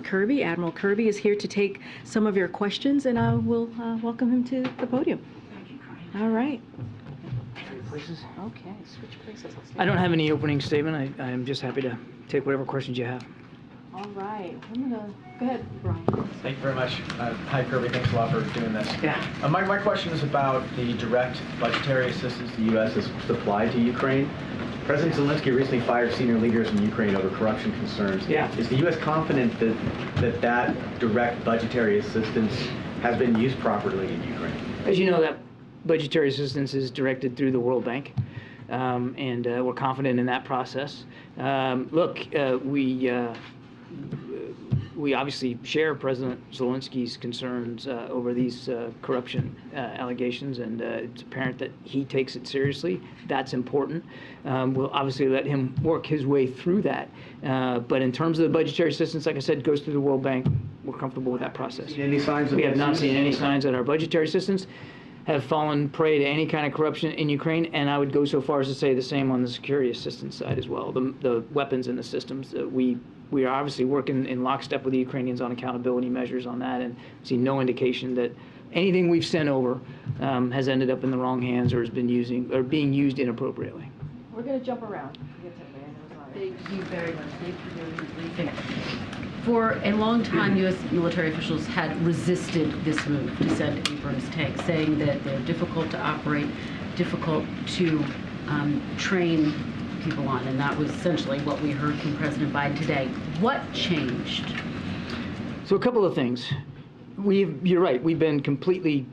Kirby. Admiral Kirby is here to take some of your questions, and I will welcome him to the podium. Thank you, Karine. All right. Places. Okay, switch places. I don't have any opening statement. I'm just happy to take whatever questions you have. All right. I'm gonna go ahead, Brian. Thank you very much. Hi, Kirby. Thanks a lot for doing this. Yeah. My question is about the direct budgetary assistance the U.S. has supplied to Ukraine. President Zelensky recently fired senior leaders in Ukraine over corruption concerns. Yeah. Is the U.S. confident that direct budgetary assistance has been used properly in Ukraine? As you know, that budgetary assistance is directed through the World Bank, and we're confident in that process. Look, we obviously share President Zelensky's concerns over these corruption allegations, and it's apparent that he takes it seriously. That's important. We'll obviously let him work his way through that. But in terms of the budgetary assistance, like I said, goes through the World Bank. We're comfortable with that process. Any signs of We have not seen any signs that our budgetary assistance have fallen prey to any kind of corruption in Ukraine, and I would go so far as to say the same on the security assistance side as well. The weapons and the systems that we are obviously working in lockstep with the Ukrainians on accountability measures on that, and see no indication that anything we've sent over has ended up in the wrong hands or has been being used inappropriately. We're gonna jump around. Thank you very much. Thank you for doing the briefing. For a long time, U.S. military officials had resisted this move to send Abrams tanks, saying that they're difficult to operate, difficult to train people on, and that was essentially what we heard from President Biden today. What changed? So a couple of things. You're right, we've been completely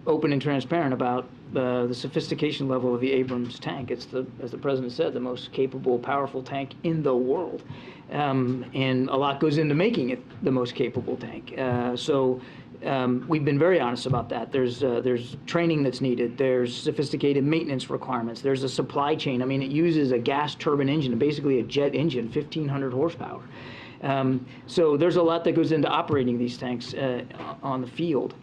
open and transparent about the sophistication level of the Abrams tank. It's, as the President said, the most capable, powerful tank in the world. And a lot goes into making it the most capable tank. We've been very honest about that. There's training that's needed. There's sophisticated maintenance requirements. There's a supply chain. I mean, it uses a gas turbine engine, basically a jet engine, 1,500 horsepower. So there's a lot that goes into operating these tanks on the field.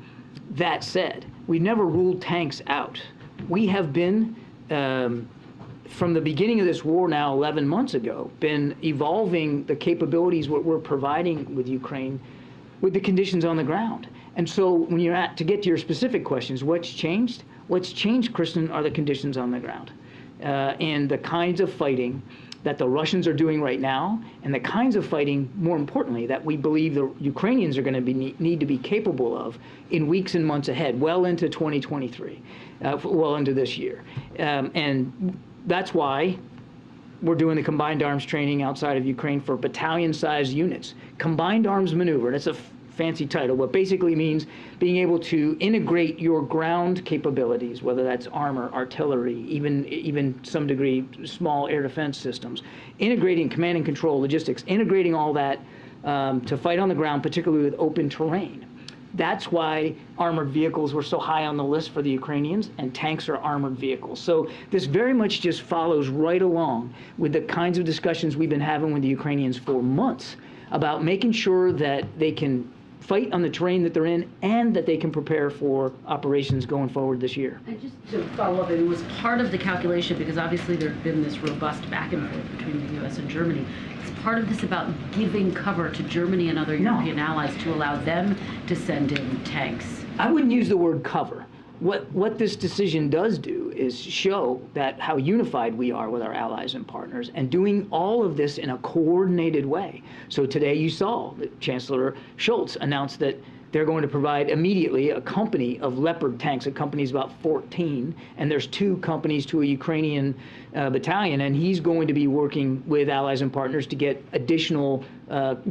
That said, we never ruled tanks out. We have been, from the beginning of this war now 11 months ago, been evolving the capabilities what we're providing with Ukraine with the conditions on the ground. And so when you're to get to your specific questions, what's changed? What's changed, Kristen, are the conditions on the ground and the kinds of fighting that the Russians are doing right now, and the kinds of fighting, more importantly, that we believe the Ukrainians are going to need to be capable of in weeks and months ahead, well into 2023, well into this year. And that's why we're doing the combined arms training outside of Ukraine for battalion-sized units. Combined arms maneuver, that's a fancy title, but basically means being able to integrate your ground capabilities, whether that's armor, artillery, even some degree small air defense systems, integrating command and control logistics, integrating all that to fight on the ground, particularly with open terrain. That's why armored vehicles were so high on the list for the Ukrainians, and tanks are armored vehicles. So this very much just follows right along with the kinds of discussions we've been having with the Ukrainians for months about making sure that they can fight on the terrain that they're in and that they can prepare for operations going forward this year. And just to follow up, it was part of the calculation, because obviously there had been this robust back and forth between the U.S. and Germany. Is part of this about giving cover to Germany and other European allies to allow them to send in tanks? I wouldn't use the word cover. What this decision does do is show that how unified we are with our allies and partners, and doing all of this in a coordinated way. So today you saw that Chancellor Scholz announced that they're going to provide immediately a company of Leopard tanks. A company's about 14, and there's 2 companies to a Ukrainian battalion, and he's going to be working with allies and partners to get additional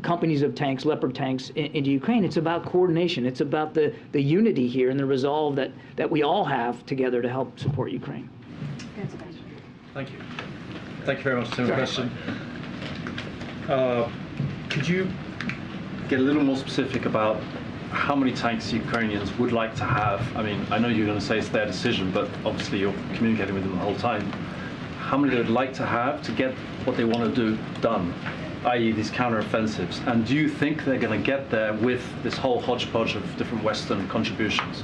companies of tanks, Leopard tanks, into Ukraine. It's about coordination. It's about the unity here and the resolve that we all have together to help support Ukraine. Thank you. Thank you very much for the question. Could you get a little more specific about how many tanks the Ukrainians would like to have? I mean, I know you're going to say it's their decision, but obviously you're communicating with them the whole time. How many they would like to have to get what they want to do done, i.e. these counter-offensives? And do you think they're going to get there with this whole hodgepodge of different Western contributions?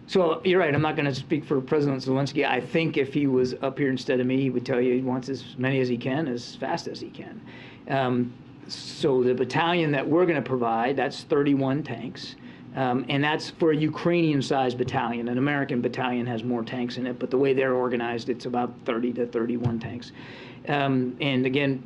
So you're right, I'm not going to speak for President Zelensky. I think if he was up here instead of me, he would tell you he wants as many as he can, as fast as he can. So the battalion that we're going to provide, that's 31 tanks. And that's for a Ukrainian-sized battalion. An American battalion has more tanks in it, but the way they're organized, it's about 30 to 31 tanks. And again,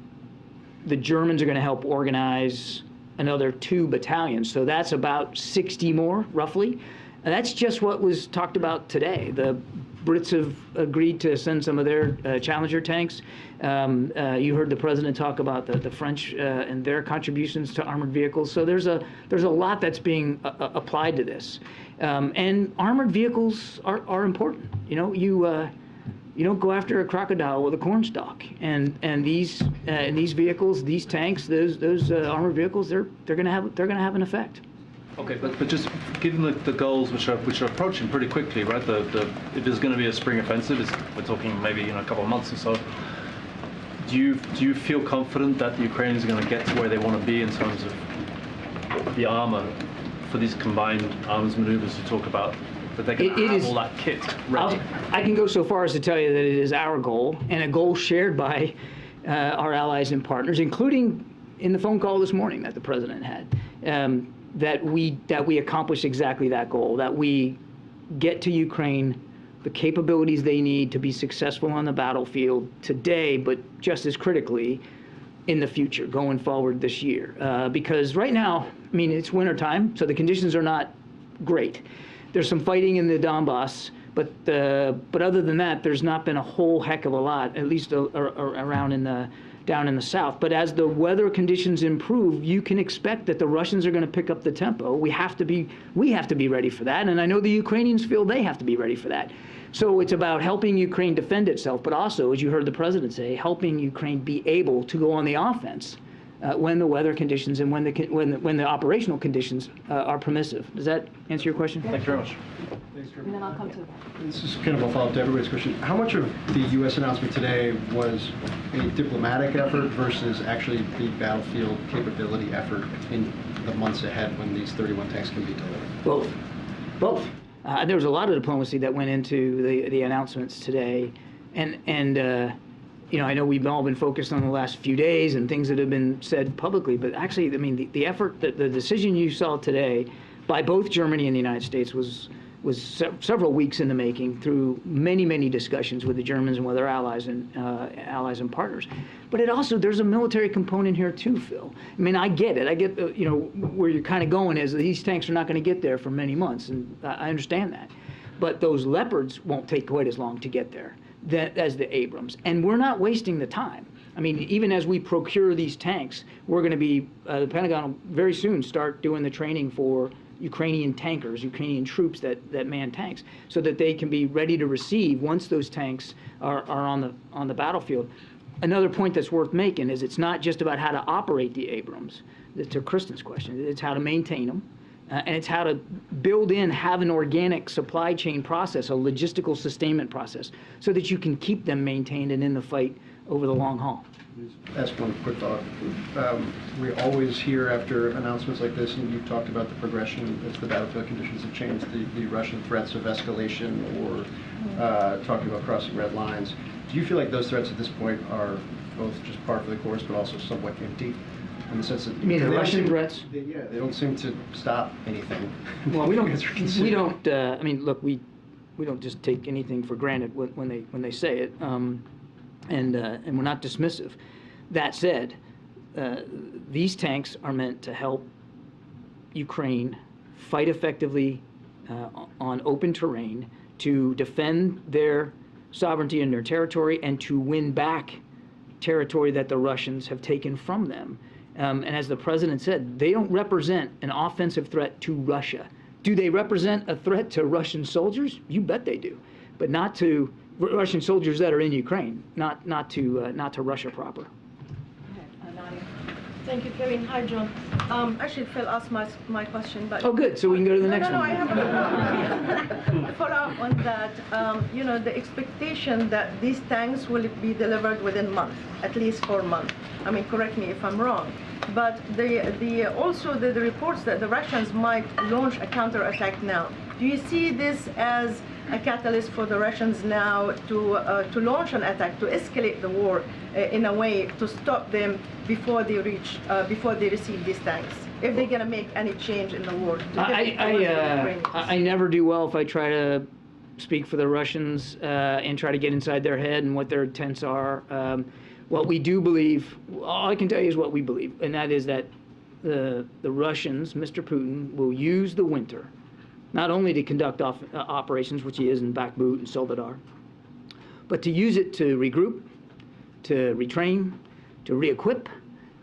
the Germans are going to help organize another 2 battalions. So that's about 60 more, roughly. And that's just what was talked about today. The Brits have agreed to send some of their Challenger tanks. You heard the president talk about the French and their contributions to armored vehicles. So there's a lot that's being applied to this. And armored vehicles are important. You know, you don't go after a crocodile with a cornstalk. And these vehicles, these tanks, those armored vehicles, they're going to have an effect. Okay, but just given the goals which are approaching pretty quickly, right? If there's going to be a spring offensive, we're talking maybe a couple of months or so. Do you feel confident that the Ukrainians are going to get to where they want to be in terms of the armor for these combined arms maneuvers you talk about? That they're going to have all that kit ready? I can go so far as to tell you that it is our goal, and a goal shared by our allies and partners, including in the phone call this morning that the president had. That we accomplish exactly that goal, that we get to Ukraine the capabilities they need to be successful on the battlefield today, but just as critically in the future, going forward this year. Because right now, I mean, it's wintertime, so the conditions are not great. There's some fighting in the Donbass, but other than that, there's not been a whole heck of a lot, at least around down in the south. But as the weather conditions improve, you can expect that the Russians are going to pick up the tempo. We have to be ready for that, and I know the Ukrainians feel they have to be ready for that. So it's about helping Ukraine defend itself, but also, as you heard the president say, helping Ukraine be able to go on the offense when the weather conditions and when the operational conditions are permissive. Does that answer your question? Thank you very much. And then I'll come to This is kind of a follow-up to everybody's question. How much of the U.S. announcement today was a diplomatic effort versus actually the battlefield capability effort in the months ahead when these 31 tanks can be delivered? Both. There was a lot of diplomacy that went into the announcements today, and you know, I know we've all been focused on the last few days and things that have been said publicly, but actually, I mean, the effort, the decision you saw today by both Germany and the United States was several weeks in the making through many discussions with the Germans and with our allies and partners. But it also, there's a military component here too, Phil. I mean, I get it. I get you know, where you're kind of going is that these tanks are not going to get there for many months, and I understand that. But those Leopards won't take quite as long to get there as the Abrams, and we're not wasting the time. I mean, even as we procure these tanks, we're going to be, the Pentagon will very soon start doing the training for Ukrainian tankers, Ukrainian troops that man tanks, so that they can be ready to receive once those tanks are on the battlefield. Another point that's worth making is it's not just about how to operate the Abrams, to Kristen's question, it's how to maintain them, and it's how to have an organic supply chain process, a logistical sustainment process, so that you can keep them maintained and in the fight over the long haul. Ask one quick thought. We always hear after announcements like this, and you've talked about the progression as the battlefield conditions have changed, the Russian threats of escalation or talking about crossing red lines. Do you feel like those threats at this point are both just par for the course, but also somewhat empty? In the sense that you mean the Russian threats? They don't seem to stop anything. Well, we don't. I mean, look, we don't just take anything for granted when they say it, and we're not dismissive. That said, these tanks are meant to help Ukraine fight effectively on open terrain, to defend their sovereignty and their territory, and to win back territory that the Russians have taken from them. And as the president said, they don't represent an offensive threat to Russia. Do they represent a threat to Russian soldiers? You bet they do, but not to Russian soldiers that are in Ukraine, not to Russia proper. Thank you, Karine. Hi, John. Actually, Phil asked my question, but... Oh, good. So we can go to the next one. No, I have a follow-up on that. You know, the expectation that these tanks will be delivered within a month, at least 4 months. I mean, correct me if I'm wrong. But also the reports that the Russians might launch a counterattack now. Do you see this as a catalyst for the Russians now to launch an attack, to escalate the war in a way to stop them before they receive these tanks? If they're going to make any change in the war. I never do well if I try to speak for the Russians and try to get inside their head and what their intents are. What we do believe, all I can tell you is what we believe, and that is that the Russians, Mr. Putin, will use the winter not only to conduct operations, which he is in Bakhmut and Soledar, but to use it to regroup, to retrain, to re-equip,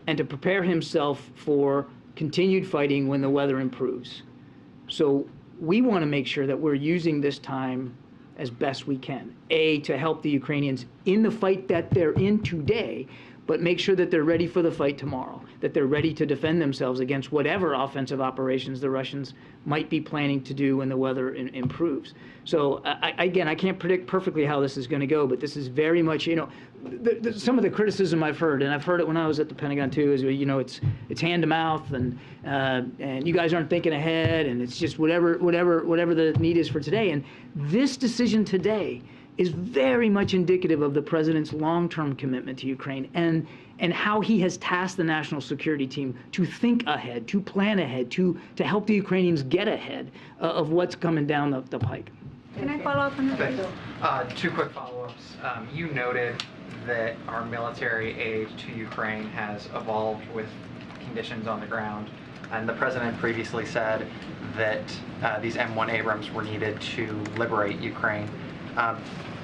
and to prepare himself for continued fighting when the weather improves. So we want to make sure that we're using this time as best we can. A, to help the Ukrainians in the fight that they're in today, but make sure that they're ready for the fight tomorrow, that they're ready to defend themselves against whatever offensive operations the Russians might be planning to do when the weather improves. So again, I can't predict perfectly how this is going to go, but this is very much, some of the criticism I've heard, and I've heard it when I was at the Pentagon too, is it's hand to mouth, and you guys aren't thinking ahead, and it's just whatever the need is for today. And this decision today is very much indicative of the president's long-term commitment to Ukraine and how he has tasked the national security team to think ahead, to plan ahead, to help the Ukrainians get ahead of what's coming down the pike. Can I follow up on that? Two quick follow-ups. You noted that our military aid to Ukraine has evolved with conditions on the ground, and the president previously said that these M1 Abrams were needed to liberate Ukraine.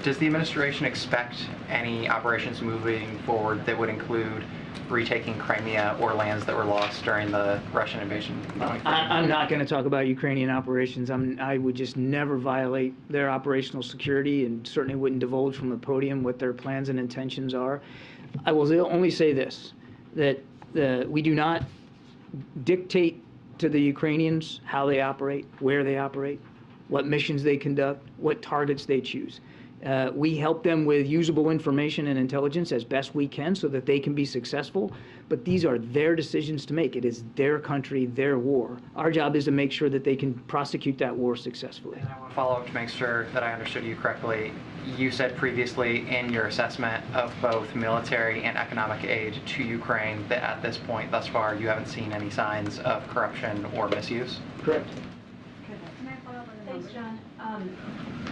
Does the administration expect any operations moving forward that would include retaking Crimea or lands that were lost during the Russian invasion? I'm not going to talk about Ukrainian operations. I would just never violate their operational security, and certainly wouldn't divulge from the podium what their plans and intentions are. I will only say this, that we do not dictate to the Ukrainians how they operate, where they operate, what missions they conduct, what targets they choose. We help them with usable information and intelligence as best we can so that they can be successful, but these are their decisions to make. It is their country, their war. Our job is to make sure that they can prosecute that war successfully. And I want to follow up to make sure that I understood you correctly. You said previously in your assessment of both military and economic aid to Ukraine that at this point, thus far, you haven't seen any signs of corruption or misuse? Correct. Thanks, John.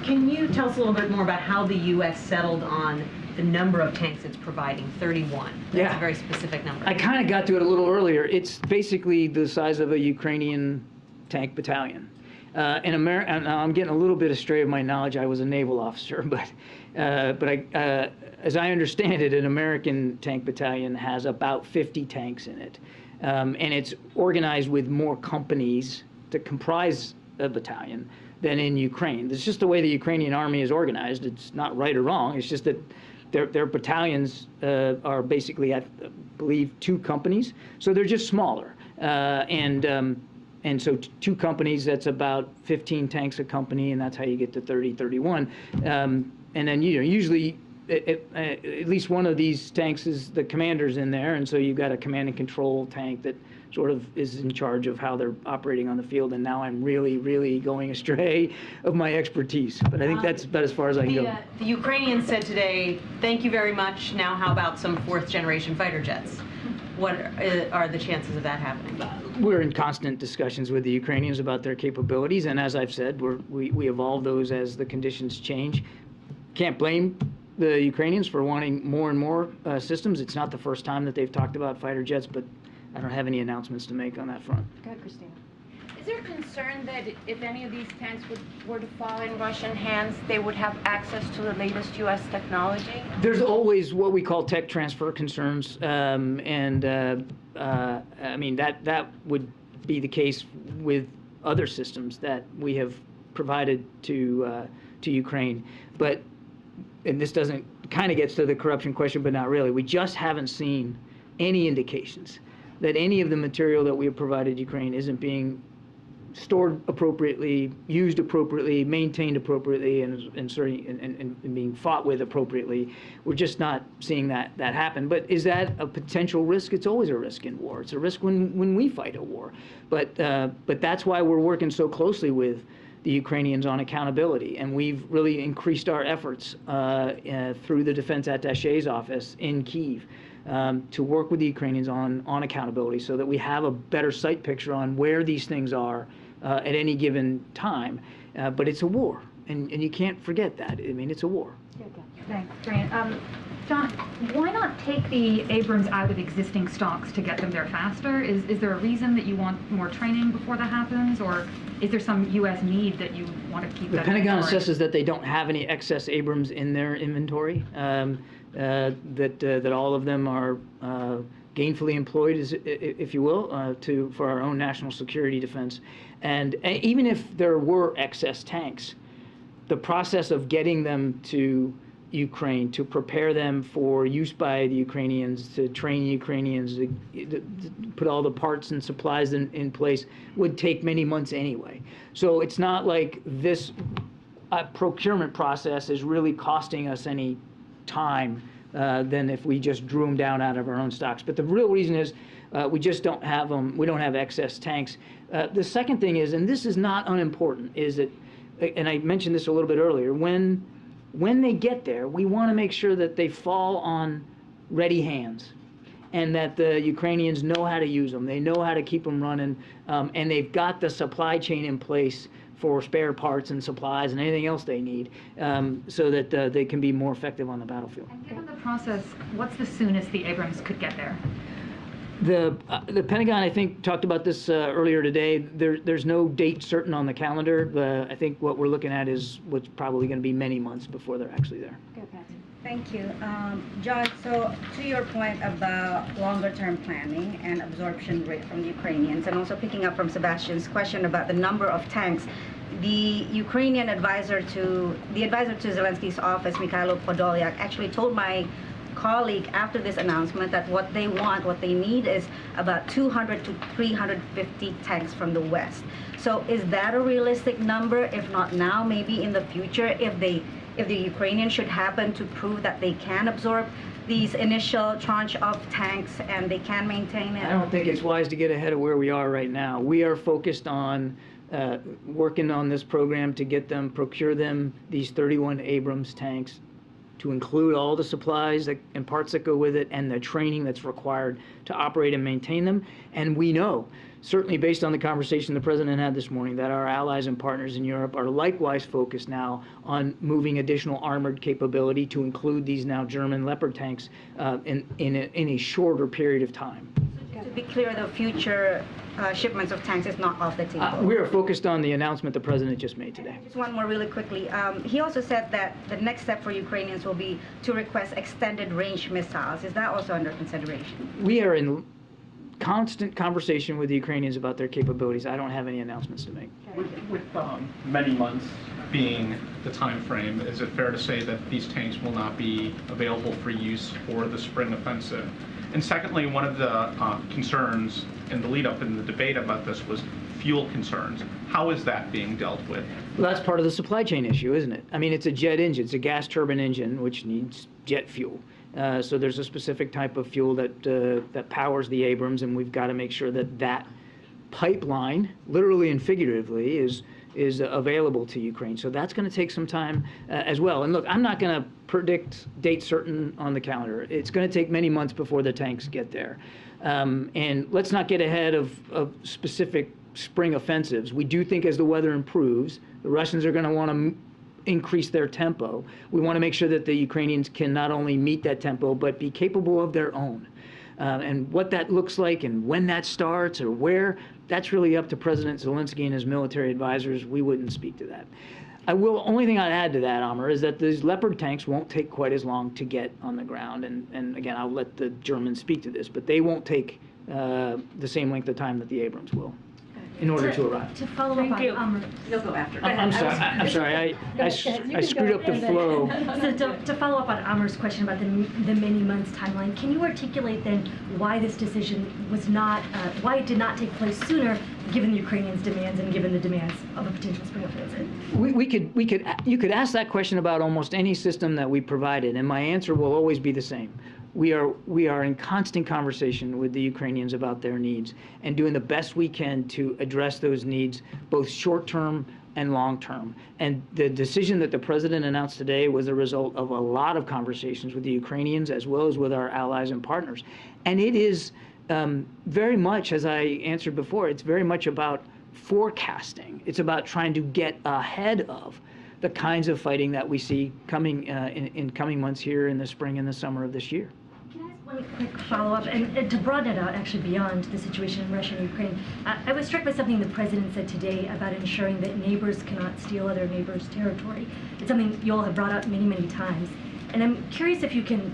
Can you tell us a little bit more about how the U.S. settled on the number of tanks it's providing, 31? That's a very specific number. I kind of got to it a little earlier. It's basically the size of a Ukrainian tank battalion. And I'm getting a little bit astray of my knowledge. I was a naval officer, but as I understand it, an American tank battalion has about 50 tanks in it. And it's organized with more companies to comprise a battalion than in Ukraine. It's just the way the Ukrainian army is organized. It's not right or wrong. It's just that their battalions are basically, I believe, 2 companies. So they're just smaller. And so 2 companies, that's about 15 tanks a company, and that's how you get to 30, 31. And then usually at least one of these tanks is the commander's in there, and so you've got a command and control tank that sort of is in charge of how they're operating on the field. And now I'm really, really going astray of my expertise. But I think that's about as far as I can go. The Ukrainians said today, thank you very much. Now how about some 4th-generation fighter jets? What are the chances of that happening? We're in constant discussions with the Ukrainians about their capabilities. And as I've said, we evolve those as the conditions change. Can't blame the Ukrainians for wanting more and more systems. It's not the first time that they've talked about fighter jets, but I don't have any announcements to make on that front. Go ahead, Christina. Is there concern that if any of these tanks were to fall in Russian hands, they would have access to the latest U.S. technology? There's always what we call tech transfer concerns, I mean, that would be the case with other systems that we have provided to Ukraine. But, and this doesn't, kind of gets to the corruption question, but not really. We just haven't seen any indications that any of the material that we have provided Ukraine isn't being stored appropriately, used appropriately, maintained appropriately, and being fought with appropriately. We're just not seeing that happen. But is that a potential risk? It's always a risk in war. It's a risk when we fight a war. But that's why we're working so closely with the Ukrainians on accountability. And we've really increased our efforts through the Defense Attaché's office in Kyiv to work with the Ukrainians on accountability so that we have a better sight picture on where these things are at any given time. But it's a war, and you can't forget that. I mean, it's a war. Thanks, Karine. John, why not take the Abrams out of existing stocks to get them there faster? Is there a reason that you want more training before that happens, or is there some U.S. need that you want to keep The that Pentagon inventory? assesses that they don't have any excess Abrams in their inventory, that all of them are gainfully employed, if you will, for our own national security defense. And even if there were excess tanks, the process of getting them to Ukraine, to prepare them for use by the Ukrainians, to train Ukrainians, to put all the parts and supplies in place, would take many months anyway. So it's not like this procurement process is really costing us any time than if we just drew them down out of our own stocks. But the real reason is we just don't have them. We don't have excess tanks. The second thing is, and this is not unimportant, is that, and I mentioned this a little bit earlier, when they get there, we want to make sure that they fall on ready hands and that the Ukrainians know how to use them. They know how to keep them running, and they've got the supply chain in place for spare parts and supplies and anything else they need, so that they can be more effective on the battlefield. And given the process, what's the soonest the Abrams could get there? The Pentagon, I think, talked about this earlier today. There's no date certain on the calendar. I think what we're looking at is what's probably going to be many months before they're actually there. Thank you. John, so to your point about longer-term planning and absorption rate from the Ukrainians, and also picking up from Sebastian's question about the number of tanks, the Ukrainian advisor to Zelensky's office, Mikhailo Podolyak, actually told my colleague after this announcement that what they need is about 200 to 350 tanks from the West. So is that a realistic number? If not now, maybe in the future, if the Ukrainians should happen to prove that they can absorb these initial tranche of tanks and they can maintain it? I don't think it's wise to get ahead of where we are right now. We are focused on working on this program to get them, procure them, these 31 Abrams tanks, to include all the supplies and parts that go with it and the training that's required to operate and maintain them. And we know, certainly based on the conversation the President had this morning, that our allies and partners in Europe are likewise focused now on moving additional armored capability to include these now German Leopard tanks in a shorter period of time. To be clear, the future shipments of tanks is not off the table. We are focused on the announcement the President just made today. Just one more really quickly. He also said that the next step for Ukrainians will be to request extended range missiles. Is that also under consideration? We are in constant conversation with the Ukrainians about their capabilities. I don't have any announcements to make. With many months being the time frame, is it fair to say that these tanks will not be available for use for the spring offensive? And secondly, one of the concerns in the lead-up in the debate about this was fuel concerns. How is that being dealt with? Well, that's part of the supply chain issue, isn't it? I mean, it's a jet engine. It's a gas turbine engine, which needs jet fuel. So there's a specific type of fuel that powers the Abrams, and we've got to make sure that that pipeline, literally and figuratively, is available to Ukraine. So that's going to take some time as well. And look, I'm not going to predict date certain on the calendar. It's going to take many months before the tanks get there. And let's not get ahead of specific spring offensives. We do think as the weather improves, the Russians are going to want to increase their tempo. We want to make sure that the Ukrainians can not only meet that tempo, but be capable of their own. And what that looks like and when that starts or where, that's really up to President Zelensky and his military advisors. We wouldn't speak to that. Only thing I'd add to that, Amr, is that these Leopard tanks won't take quite as long to get on the ground. And again, I'll let the Germans speak to this, but they won't take the same length of time that the Abrams will in order to arrive. To follow up on Amr, You'll go after. I'm sorry. I screwed up the flow. So to follow up on Amr's question about the many months timeline, can you articulate then why this decision was not, why it did not take place sooner, given the Ukrainians' demands and given the demands of a potential spring offensive? You could ask that question about almost any system that we provided, and my answer will always be the same. We are in constant conversation with the Ukrainians about their needs and doing the best we can to address those needs, both short-term and long term. And the decision that the president announced today was the result of a lot of conversations with the Ukrainians as well as with our allies and partners. And it is very much, as I answered before, it's very much about forecasting. It's about trying to get ahead of the kinds of fighting that we see coming in coming months here in the spring and the summer of this year. One quick follow-up, and to broaden it out actually beyond the situation in Russia and Ukraine. I was struck by something the president said today about ensuring that neighbors cannot steal other neighbors' territory. It's something you all have brought up many, many times. And I'm curious if you can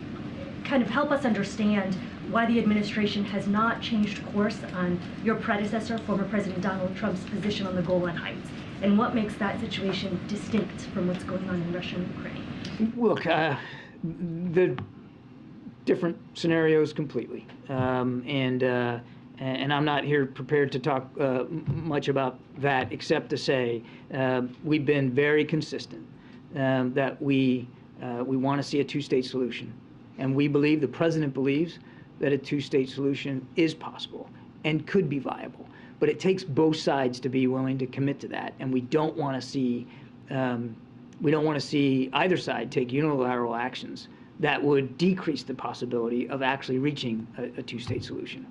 kind of help us understand why the administration has not changed course on your predecessor, former President Donald Trump's position on the Golan Heights, and what makes that situation distinct from what's going on in Russia and Ukraine. Look, the different scenarios completely, and I'm not here prepared to talk much about that, except to say we've been very consistent that we want to see a two-state solution, and we believe, the president believes, that a two-state solution is possible and could be viable. But it takes both sides to be willing to commit to that, and we don't want to see either side take unilateral actions that would decrease the possibility of actually reaching a two-state solution.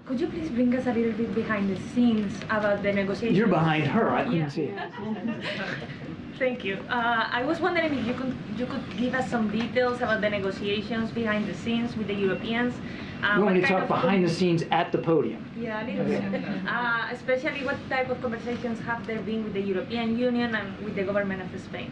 Could you please bring us a little bit behind the scenes about the negotiations? You're behind her. I couldn't see it. Thank you. I was wondering if you could give us some details about the negotiations behind the scenes with the Europeans. You want me to talk behind the scenes at the podium? Yeah, a little bit. Especially what type of conversations have there been with the European Union and with the government of Spain?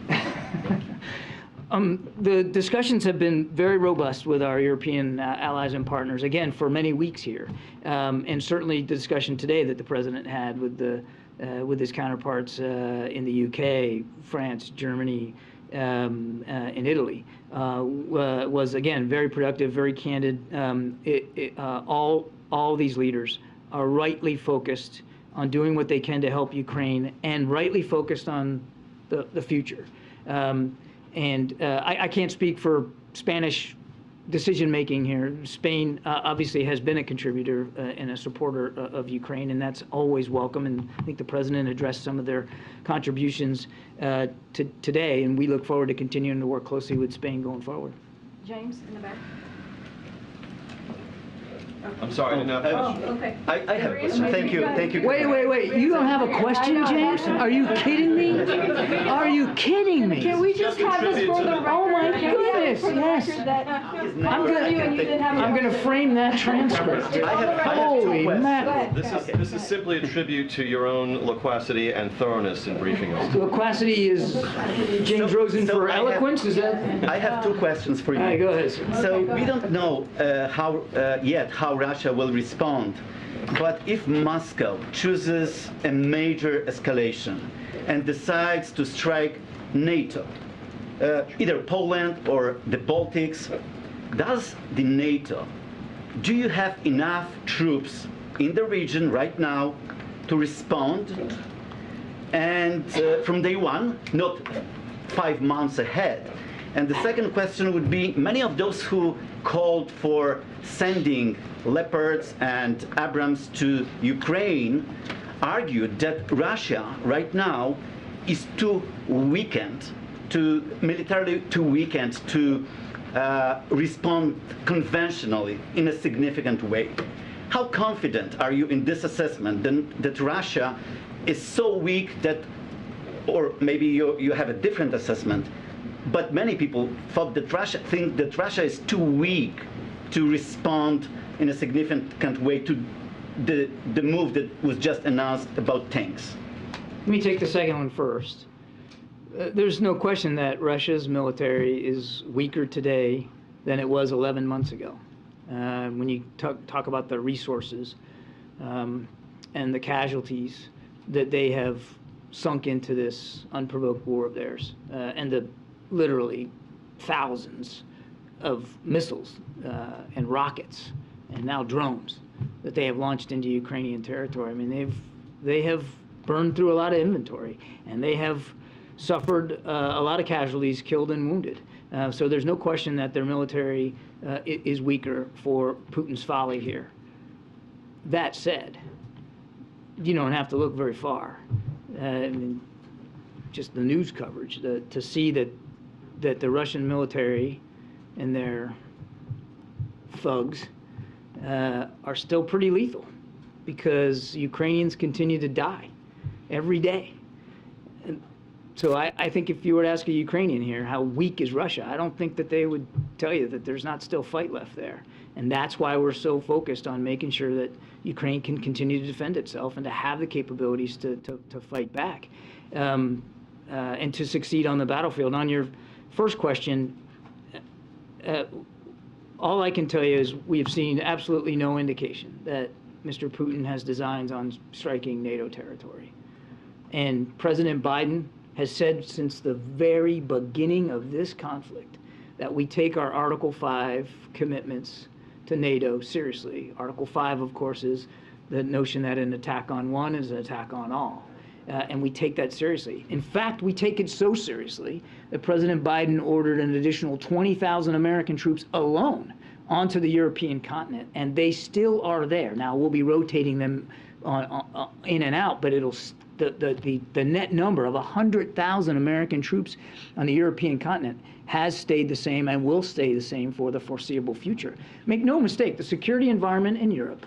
The discussions have been very robust with our European allies and partners, again, for many weeks here. And certainly the discussion today that the president had with his counterparts in the UK, France, Germany, and Italy was, again, very productive, very candid. All these leaders are rightly focused on doing what they can to help Ukraine and rightly focused on the future. I can't speak for Spanish decision-making here. Spain obviously has been a contributor and a supporter of Ukraine, and that's always welcome. And I think the president addressed some of their contributions today, and we look forward to continuing to work closely with Spain going forward. James, in the back. I'm sorry, I didn't have a question. Okay. I have a question. Thank you. Wait. You don't have a question, James? Are you kidding me? Are you kidding me? Can we just have this for the record? Oh my goodness, yes. I'm gonna frame that transcript. Holy mackerel. This is simply a tribute to your own loquacity and thoroughness in briefing us. Loquacity is James Rosen for eloquence, is that? I have two questions for you. All right, go ahead. So we don't know how Russia will respond, but if Moscow chooses a major escalation and decides to strike NATO, either Poland or the Baltics, do you have enough troops in the region right now to respond? And from day one, not 5 months ahead. And the second question would be, many of those who called for sending Leopards and Abrams to Ukraine argued that Russia right now is militarily too weakened to respond conventionally in a significant way. How confident are you in this assessment that Russia is so weak that, or maybe you have a different assessment, but many people think that Russia is too weak to respond in a significant way to the move that was just announced about tanks? Let me take the second one first. There's no question that Russia's military is weaker today than it was 11 months ago. When you talk about the resources and the casualties that they have sunk into this unprovoked war of theirs, and the literally thousands of missiles and rockets and now drones that they have launched into Ukrainian territory. I mean, they have burned through a lot of inventory, and they have suffered a lot of casualties, killed and wounded. So there's no question that their military is weaker for Putin's folly here. That said, you don't have to look very far. and just the news coverage, to see that the Russian military and their thugs are still pretty lethal, because Ukrainians continue to die every day. And so I think if you were to ask a Ukrainian here, how weak is Russia, I don't think that they would tell you that there's not still fight left there. And that's why we're so focused on making sure that Ukraine can continue to defend itself and to have the capabilities to fight back and to succeed on the battlefield. On your first question, all I can tell you is we have seen absolutely no indication that Mr. Putin has designs on striking NATO territory. And President Biden has said since the very beginning of this conflict that we take our Article 5 commitments to NATO seriously. Article 5, of course, is the notion that an attack on one is an attack on all. And we take that seriously. In fact, we take it so seriously that President Biden ordered an additional 20,000 American troops alone onto the European continent, and they still are there. Now, we'll be rotating them in and out, but the net number of 100,000 American troops on the European continent has stayed the same and will stay the same for the foreseeable future. Make no mistake, the security environment in Europe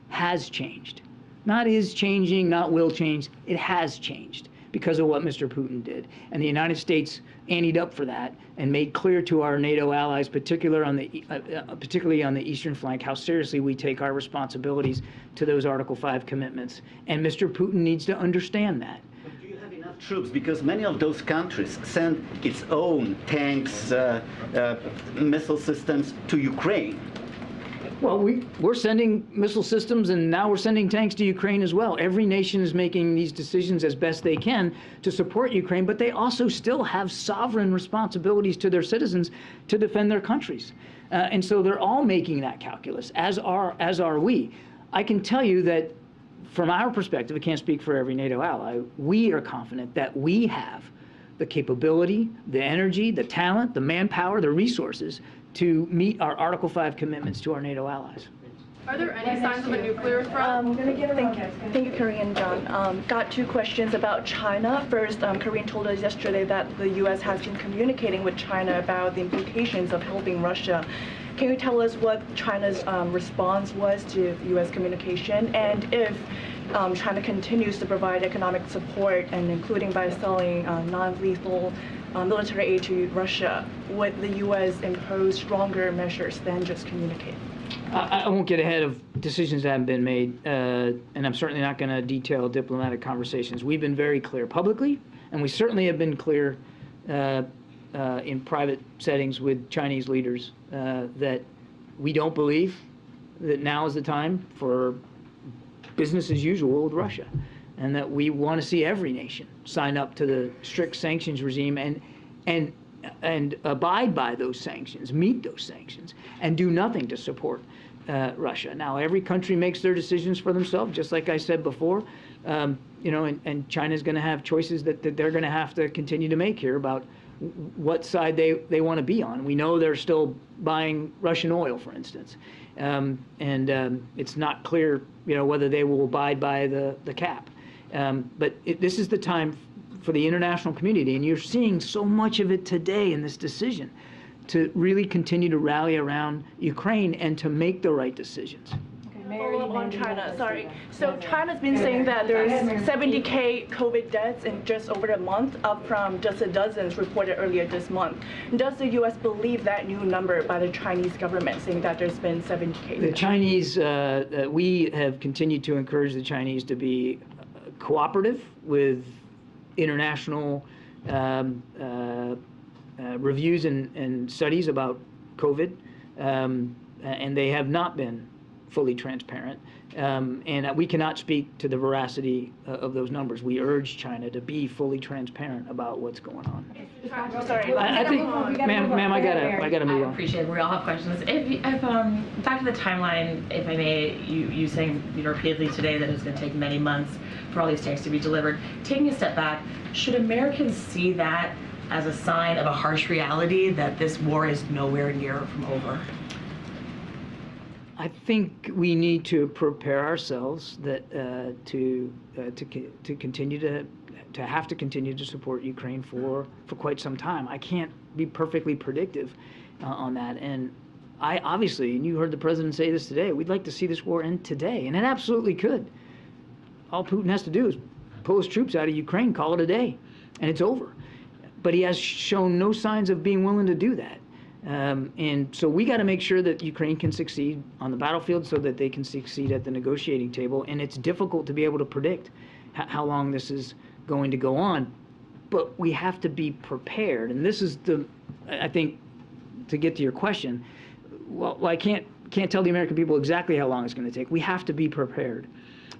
has changed. Not is changing, not will change. It has changed because of what Mr. Putin did. And the United States anteed up for that and made clear to our NATO allies, particularly on the eastern flank, how seriously we take our responsibilities to those Article 5 commitments. And Mr. Putin needs to understand that. But do you have enough troops? Because many of those countries send its own tanks, missile systems to Ukraine. Well, we're sending missile systems, and now we're sending tanks to Ukraine as well. Every nation is making these decisions as best they can to support Ukraine, but they also still have sovereign responsibilities to their citizens to defend their countries. And so they're all making that calculus, as are we. I can tell you that from our perspective, I can't speak for every NATO ally, we are confident that we have the capability, the energy, the talent, the manpower, the resources to meet our Article 5 commitments to our NATO allies. Are there any signs of a nuclear threat? Thank you, Karine John. Got two questions about China. First, Karine told us yesterday that the U.S. has been communicating with China about the implications of helping Russia. Can you tell us what China's response was to the U.S. communication, and if China continues to provide economic support, and including by selling non-lethal military aid to Russia, would the U.S. impose stronger measures than just communicate? I won't get ahead of decisions that haven't been made, and I'm certainly not going to detail diplomatic conversations. We've been very clear publicly, and we certainly have been clear in private settings with Chinese leaders that we don't believe that now is the time for business as usual with Russia, and that we want to see every nation sign up to the strict sanctions regime and abide by those sanctions, meet those sanctions, and do nothing to support Russia. Now, every country makes their decisions for themselves, just like I said before, and China's going to have choices that they're going to have to continue to make here about what side they want to be on. We know they're still buying Russian oil, for instance, and it's not clear, whether they will abide by the cap. But this is the time for the international community, and you're seeing so much of it today in this decision, to really continue to rally around Ukraine and to make the right decisions. Follow up on China, sorry. So China's been saying that there's 70,000 COVID deaths in just over a month, up from just a dozen reported earlier this month. Does the U.S. believe that new number by the Chinese government, saying that there's been 70,000? The Chinese, we have continued to encourage the Chinese to be cooperative with international reviews and studies about COVID, and they have not been fully transparent, and we cannot speak to the veracity of those numbers. We urge China to be fully transparent about what's going on. Sorry, I think, ma'am, I gotta move on. I appreciate it. We all have questions. If back to the timeline, if I may, you saying repeatedly today that it's going to take many months for all these tanks to be delivered. Taking a step back, should Americans see that as a sign of a harsh reality that this war is nowhere near from over? I think we need to prepare ourselves that to continue to have to continue to support Ukraine for quite some time. I can't be perfectly predictive on that. And I obviously, and you heard the president say this today, we'd like to see this war end today, and it absolutely could. All Putin has to do is pull his troops out of Ukraine, call it a day, and it's over. But he has shown no signs of being willing to do that. And so we got to make sure that Ukraine can succeed on the battlefield so that they can succeed at the negotiating table. And it's difficult to be able to predict how long this is going to go on. But we have to be prepared. And this is I think, to get to your question, well, I can't tell the American people exactly how long it's going to take. We have to be prepared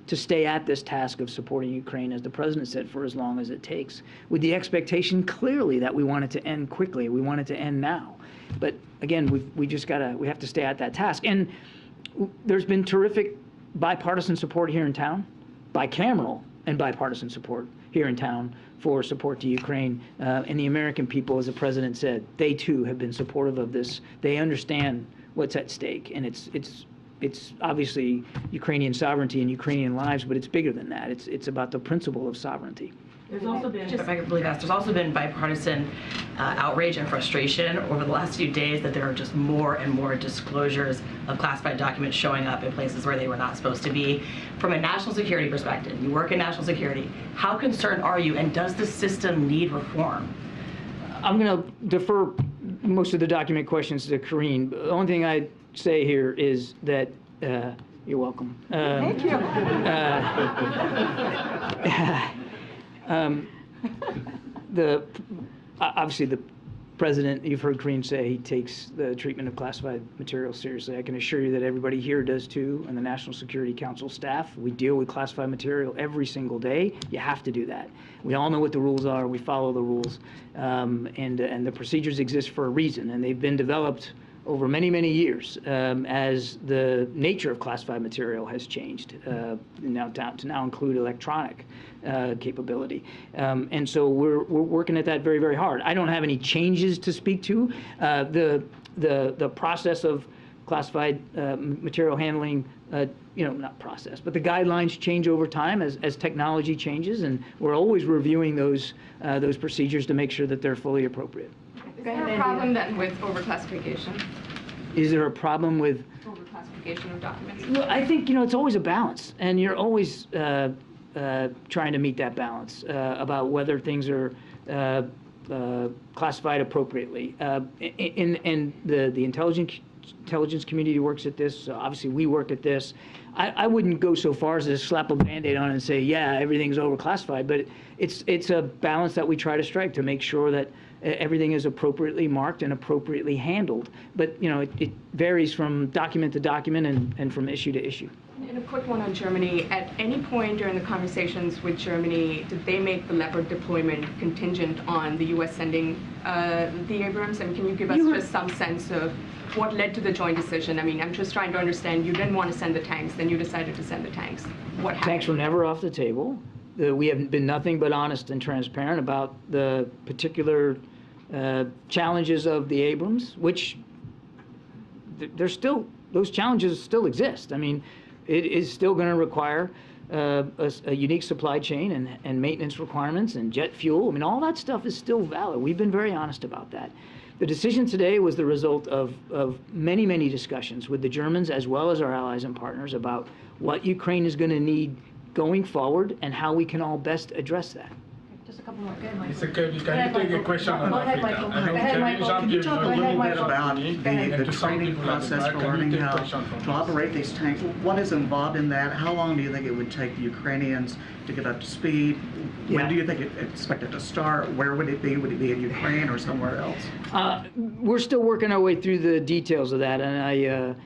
to stay at this task of supporting Ukraine, as the president said, for as long as it takes, with the expectation clearly that we want it to end quickly. We want it to end now. But again, we have to stay at that task. And there's been terrific bipartisan support here in town, bicameral and bipartisan support here in town for support to Ukraine. And the American people, as the president said, they too have been supportive of this. They understand what's at stake, and it's obviously Ukrainian sovereignty and Ukrainian lives, but it's bigger than that. It's about the principle of sovereignty. There's also been, if I could believe that, there's also been bipartisan outrage and frustration over the last few days that there are just more and more disclosures of classified documents showing up in places where they were not supposed to be. From a national security perspective, you work in national security, how concerned are you, and does the system need reform? I'm going to defer most of the document questions to Karine. The only thing I'd say here is that you're welcome. Thank you. Obviously the president, you've heard Karine say he takes the treatment of classified material seriously. I can assure you that everybody here does too, and the National Security Council staff. We deal with classified material every single day. You have to do that. We all know what the rules are. We follow the rules, and the procedures exist for a reason, and they've been developed over many, many years as the nature of classified material has changed now to now include electronic capability. And so we're working at that very, very hard. I don't have any changes to speak to. The process of classified material handling, not process, but the guidelines change over time as technology changes, and we're always reviewing those procedures to make sure that they're fully appropriate. Is there a problem then with overclassification? Is there a problem with Overclassification of documents? Well, I think, it's always a balance, and you're always trying to meet that balance about whether things are classified appropriately. And the intelligence community works at this. Obviously, we work at this. I wouldn't go so far as to slap a Band-Aid on it and say, yeah, everything's overclassified, but it's a balance that we try to strike to make sure that everything is appropriately marked and appropriately handled. But, it varies from document to document and from issue to issue. And a quick one on Germany. At any point during the conversations with Germany, did they make the Leopard deployment contingent on the U.S. sending the Abrams? And can you give us just some sense of what led to the joint decision? I mean, I'm just trying to understand. You didn't want to send the tanks, then you decided to send the tanks. What happened? Tanks were never off the table. We have been nothing but honest and transparent about the particular challenges of the Abrams, which those challenges still exist. I mean, it is still going to require a unique supply chain and maintenance requirements and jet fuel. I mean, all that stuff is still valid. We've been very honest about that. The decision today was the result of many, many discussions with the Germans as well as our allies and partners about what Ukraine is going to need going forward and how we can all best address that. Just a couple more. Go ahead, Michael. Mr. Kirby, can you take a question on Go ahead, Africa? Michael. I know Go ahead, Michael. Karine Can you Jean-Pierre talk knows a little bit about about the training process for learning how to operate these tanks? What is involved in that? How long do you think it would take the Ukrainians to get up to speed? When do you think it's expected to start? Where would it be? Would it be in Ukraine or somewhere else? We're still working our way through the details of that, and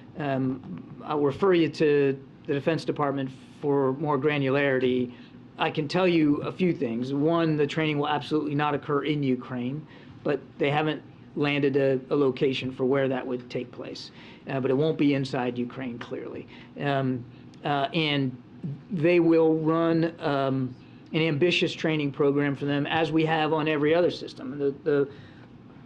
I'll refer you to the Defense Department for more granularity. I can tell you a few things. One, the training will absolutely not occur in Ukraine, but they haven't landed a location for where that would take place. But it won't be inside Ukraine, clearly. And they will run an ambitious training program for them, as we have on every other system. The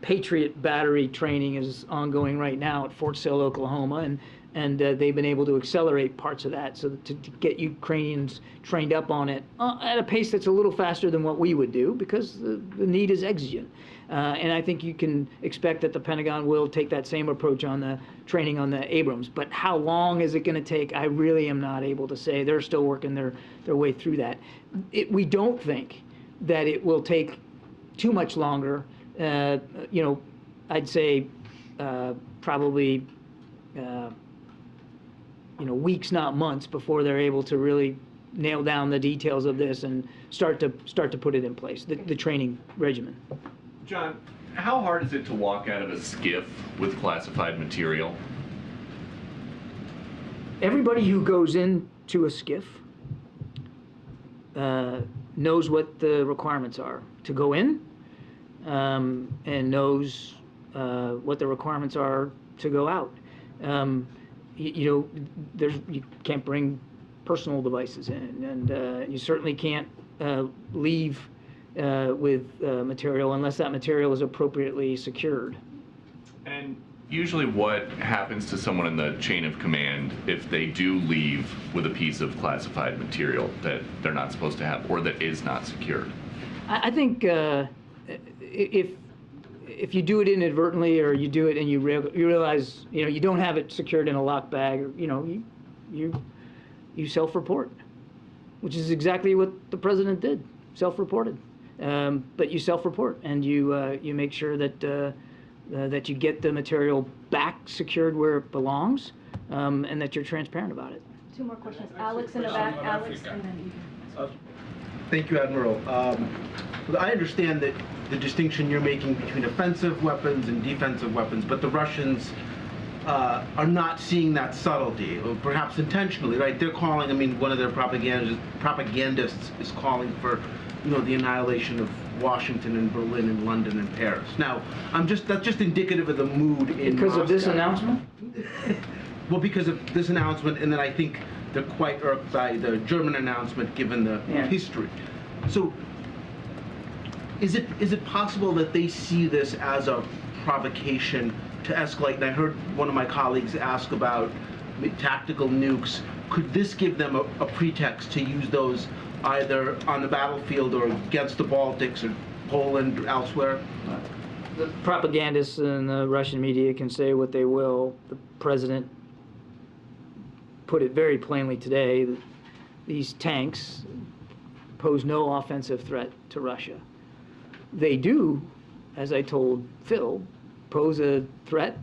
Patriot battery training is ongoing right now at Fort Sill, Oklahoma, and And they've been able to accelerate parts of that so to get Ukrainians trained up on it at a pace that's a little faster than what we would do because the need is exigent. And I think you can expect that the Pentagon will take that same approach on the training on the Abrams. But how long is it going to take? I really am not able to say. They're still working their way through that. We don't think that it will take too much longer. I'd say probably weeks, not months, before they're able to really nail down the details of this and start to put it in place, the training regimen. John, how hard is it to walk out of a skiff with classified material? Everybody who goes into a skiff knows what the requirements are to go in, and knows what the requirements are to go out. You can't bring personal devices in, and you certainly can't leave with material unless that material is appropriately secured. And usually what happens to someone in the chain of command if they do leave with a piece of classified material that they're not supposed to have or that is not secured? I think if you do it inadvertently, or you do it and you realize you don't have it secured in a locked bag, or you self-report, which is exactly what the president did, self-reported. But you self-report and you make sure that that you get the material back secured where it belongs, and that you're transparent about it. 2 more questions. Alex in the back. Alex, and then you. Thank you, Admiral. I understand that the distinction you're making between offensive weapons and defensive weapons, but the Russians are not seeing that subtlety, or perhaps intentionally, right? They're calling, one of their propagandists is calling for, the annihilation of Washington and Berlin and London and Paris. Now, that's just indicative of the mood in Because of this Moscow. announcement? Well, because of this announcement, and then I think they're quite irked by the German announcement, given the history. So, is it possible that they see this as a provocation to escalate? And I heard one of my colleagues ask about tactical nukes. Could this give them a pretext to use those either on the battlefield or against the Baltics or Poland or elsewhere? The propagandists and the Russian media can say what they will. The president put it very plainly today that these tanks pose no offensive threat to Russia. They do, as I told Phil, pose a threat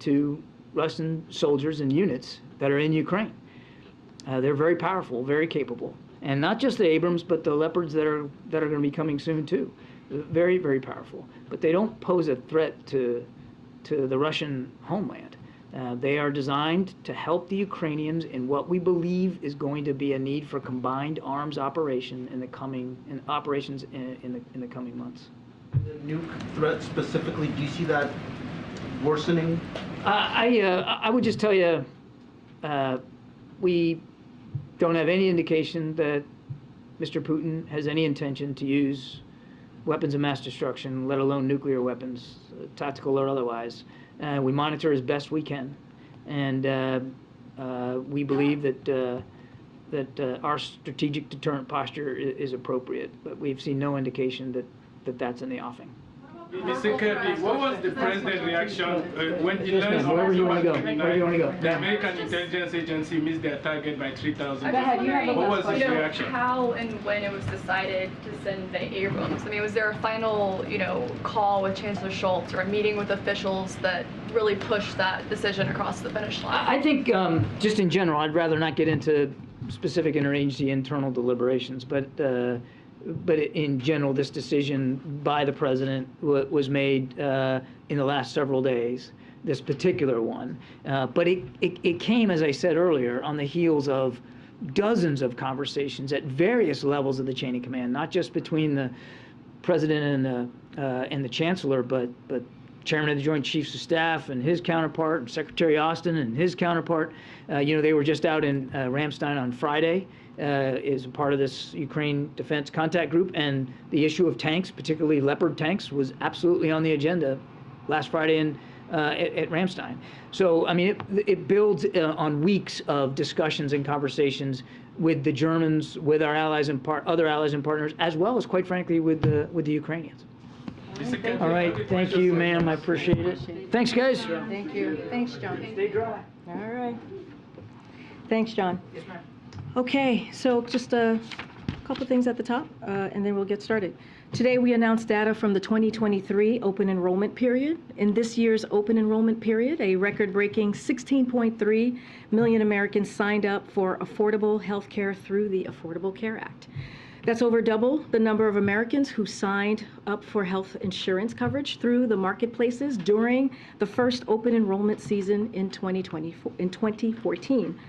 to Russian soldiers and units that are in Ukraine. They're very powerful, very capable. And not just the Abrams, but the Leopards that are going to be coming soon too. Very, very powerful. But they don't pose a threat to the Russian homeland. They are designed to help the Ukrainians in what we believe is going to be a need for combined arms operation in the coming months. The nuke threat specifically, do you see that worsening? I would just tell you, we don't have any indication that Mr. Putin has any intention to use weapons of mass destruction, let alone nuclear weapons, tactical or otherwise. We monitor as best we can, and we believe that our strategic deterrent posture is appropriate, but we've seen no indication that that's in the offing. Mr. Kirby, what was the president's reaction when he learned wherever you want to go. Wherever you want to go. The American intelligence agency missed their target by 3,000? Go ahead, you have the What was his question. reaction? How and when it was decided to send the Abrams? Was there a final, call with Chancellor Schultz or a meeting with officials that really pushed that decision across the finish line? I think just in general, I'd rather not get into specific interagency internal deliberations, but in general, this decision by the president was made in the last several days, this particular one. But it came, as I said earlier, on the heels of dozens of conversations at various levels of the chain of command, not just between the president and the chancellor, but Chairman of the Joint Chiefs of Staff and his counterpart, and Secretary Austin and his counterpart. They were just out in Ramstein on Friday. Is a part of this Ukraine Defense Contact Group, and the issue of tanks, particularly Leopard tanks, was absolutely on the agenda last Friday in at Ramstein. So, I mean, it builds on weeks of discussions and conversations with the Germans, with our allies and other allies and partners, as well as, quite frankly, with the Ukrainians. All right, thank you, ma'am. I appreciate it. Thanks, guys. Thank you. Thanks, John. Stay dry. All right. Thanks, John. Yes, ma'am. Okay, so just a couple things at the top, and then we'll get started. Today, we announced data from the 2023 open enrollment period. In this year's open enrollment period, a record-breaking 16.3 million Americans signed up for affordable health care through the Affordable Care Act. That's over double the number of Americans who signed up for health insurance coverage through the marketplaces during the first open enrollment season in 2014.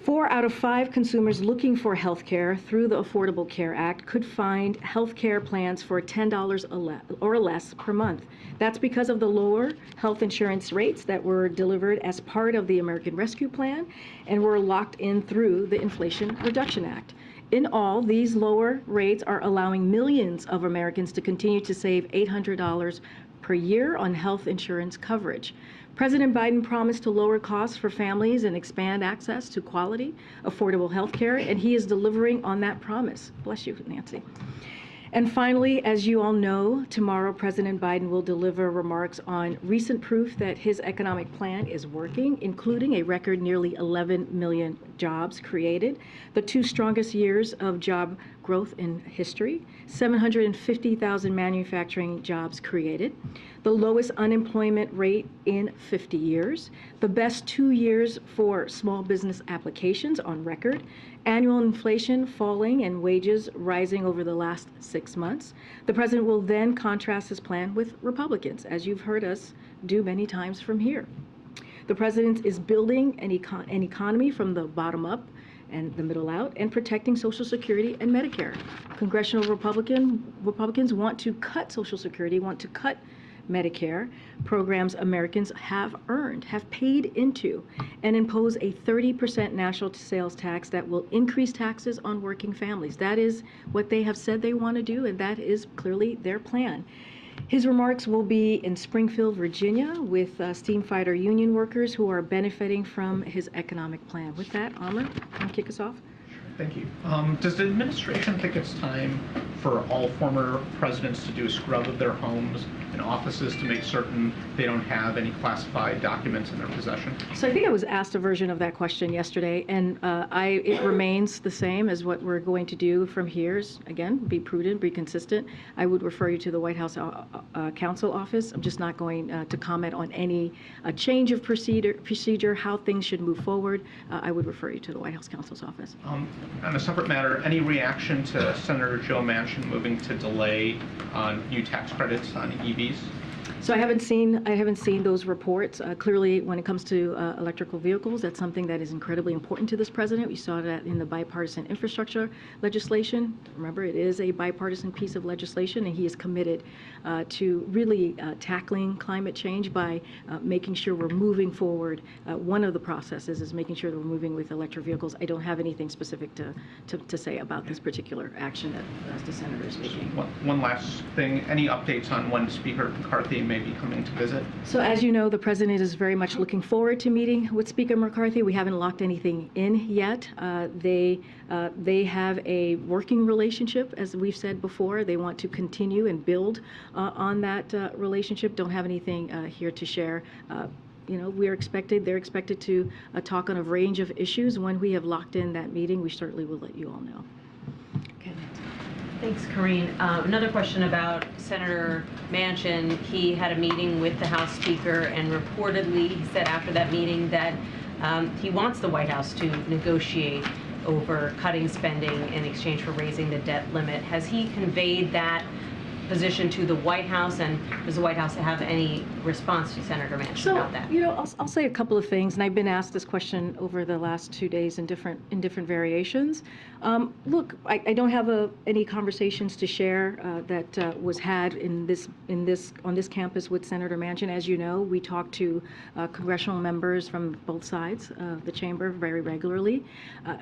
4 out of 5 consumers looking for health care through the Affordable Care Act could find health care plans for $10 or less per month. That's because of the lower health insurance rates that were delivered as part of the American Rescue Plan and were locked in through the Inflation Reduction Act. In all, these lower rates are allowing millions of Americans to continue to save $800 per year on health insurance coverage. President Biden promised to lower costs for families and expand access to quality, affordable health care, and he is delivering on that promise. Bless you, Nancy. And finally, as you all know, tomorrow President Biden will deliver remarks on recent proof that his economic plan is working, including a record nearly 11 million jobs created, the 2 strongest years of job growth in history, 750,000 manufacturing jobs created, the lowest unemployment rate in 50 years, the best 2 years for small business applications on record, annual inflation falling and wages rising over the last 6 months. The president will then contrast his plan with Republicans, as you've heard us do many times from here. The president is building an economy from the bottom up and the middle out, and protecting Social Security and Medicare. Congressional Republicans want to cut Social Security, want to cut Medicare programs Americans have earned, have paid into, and impose a 30% national sales tax that will increase taxes on working families. That is what they have said they want to do, and that is clearly their plan. His remarks will be in Springfield, Virginia, with steam fighter union workers who are benefiting from his economic plan. With that, Amr, can you kick us off? Thank you. Does the administration think it's time for all former presidents to do a scrub of their homes and offices to make certain they don't have any classified documents in their possession? So I think I was asked a version of that question yesterday, and it remains the same as what we're going to do from here. Is, again, be prudent, be consistent. I would refer you to the White House Counsel Office. I'm just not going to comment on any change of procedure, how things should move forward. I would refer you to the White House Counsel's Office. On a separate matter, any reaction to Senator Joe Manchin moving to delay new tax credits on EVs? So I haven't seen those reports. Clearly, when it comes to electrical vehicles, that's something that is incredibly important to this president. We saw that in the bipartisan infrastructure legislation. Remember, it is a bipartisan piece of legislation, and he is committed to really tackling climate change by making sure we're moving forward. One of the processes is making sure that we're moving with electric vehicles. I don't have anything specific to say about this particular action that the senator is making. One last thing, any updates on when Speaker McCarthy may be coming to visit? So as you know, the president is very much looking forward to meeting with Speaker McCarthy. We haven't locked anything in yet. They have a working relationship, as we've said before. They want to continue and build on that relationship. Don't have anything here to share. They're expected to talk on a range of issues. When we have locked in that meeting, we certainly will let you all know. Thanks, Karine. Another question about Senator Manchin. He had a meeting with the House Speaker, and reportedly he said after that meeting that he wants the White House to negotiate over cutting spending in exchange for raising the debt limit. Has he conveyed that position to the White House, and does the White House have any response to Senator Manchin about that? I'll say a couple of things, and I've been asked this question over the last 2 days in different variations. Look, I don't have any conversations to share that was had on this campus with Senator Manchin. As you know, we talk to congressional members from both sides of the chamber very regularly.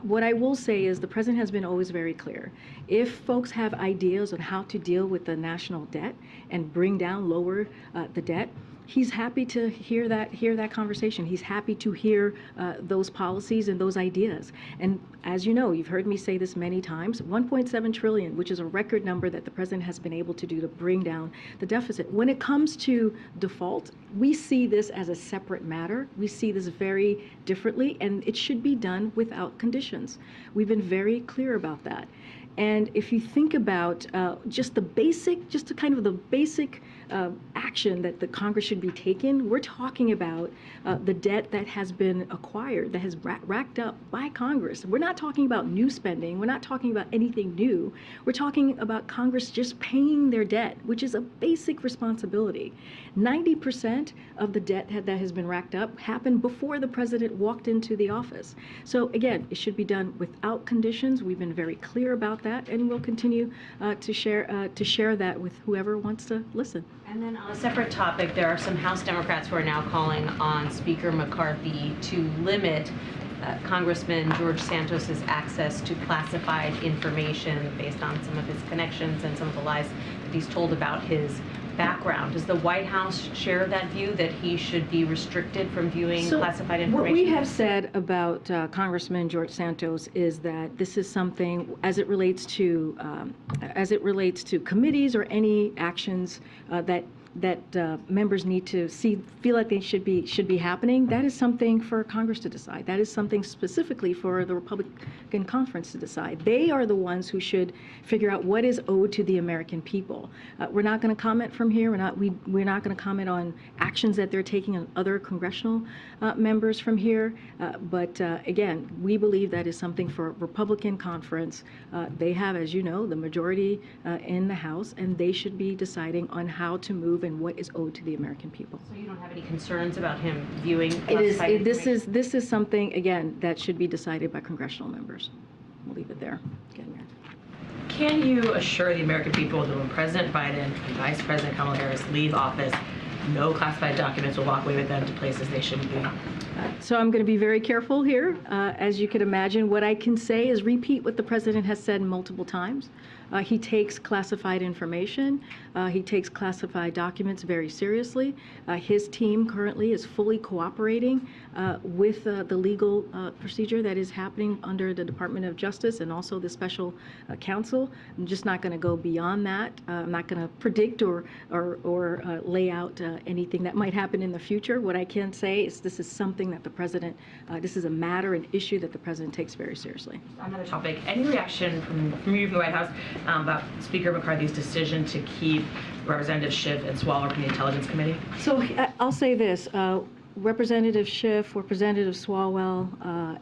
What I will say is the president has been always very clear. If folks have ideas on how to deal with the national debt and lower the debt, he's happy to hear that conversation. He's happy to hear those policies and those ideas. And as you know, you've heard me say this many times, 1.7 trillion, which is a record number that the president has been able to do to bring down the deficit. When it comes to default, we see this as a separate matter. We see this very differently, and it should be done without conditions. We've been very clear about that. And if you think about just the basic action that the Congress should be taking, we're talking about the debt that has been acquired, that has racked up by Congress. We're not talking about new spending. We're not talking about anything new. We're talking about Congress just paying their debt, which is a basic responsibility. 90% of the debt that has been racked up happened before the president walked into the office. So again, it should be done without conditions. We've been very clear about that, and we'll continue to share that with whoever wants to listen. And then on a separate topic, there are some House Democrats who are now calling on Speaker McCarthy to limit Congressman George Santos's access to classified information based on some of his connections and some of the lies that he's told about his background. Does the White House share that view that he should be restricted from viewing classified information? What we have said about Congressman George Santos is that this is something, as it relates to committees or any actions that members need to feel like they should be happening. That is something for Congress to decide. That is something specifically for the Republican conference to decide. They are the ones who should figure out what is owed to the American people. We're not going to comment from here. We're not going to comment on actions that they're taking on other congressional members from here. But again, we believe that is something for Republican conference. They have, as you know, the majority in the House, and they should be deciding on how to move and what is owed to the American people. So you don't have any concerns about him viewing classified information? This is something, again, that should be decided by congressional members. We'll leave it there. Can you assure the American people that when President Biden and Vice President Kamala Harris leave office, no classified documents will walk away with them to places they shouldn't be? So I'm going to be very careful here. As you can imagine, what I can say is repeat what the president has said multiple times. He takes classified information. He takes classified documents very seriously. His team currently is fully cooperating with the legal procedure that is happening under the Department of Justice and also the special counsel. I'm just not going to go beyond that. I'm not going to predict or lay out anything that might happen in the future. What I can say is this is something that the president, this is a matter, an issue that the president takes very seriously. Another topic, any reaction from you from the White House about Speaker McCarthy's decision to keep Representative Schiff and Swalwell from the Intelligence Committee? So I'll say this. Representative Schiff, Representative Swalwell,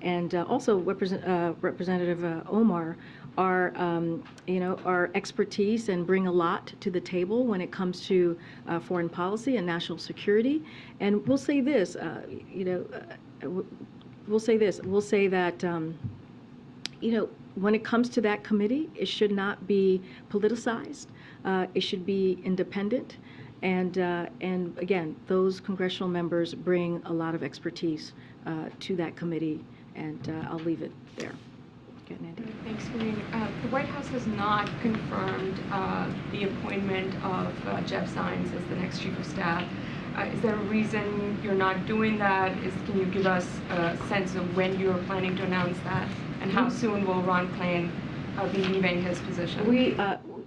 and also Representative Omar are, our expertise and bring a lot to the table when it comes to foreign policy and national security. And we'll say this, we'll say that, when it comes to that committee, it should not be politicized. It should be independent. And again, those congressional members bring a lot of expertise to that committee, and I'll leave it there. Okay, Nandy. Thanks, Karine. The White House has not confirmed the appointment of Jeff Zients as the next chief of staff. Is there a reason you're not doing that? Can you give us a sense of when you're planning to announce that? And how soon will Ron Klain be leaving his position?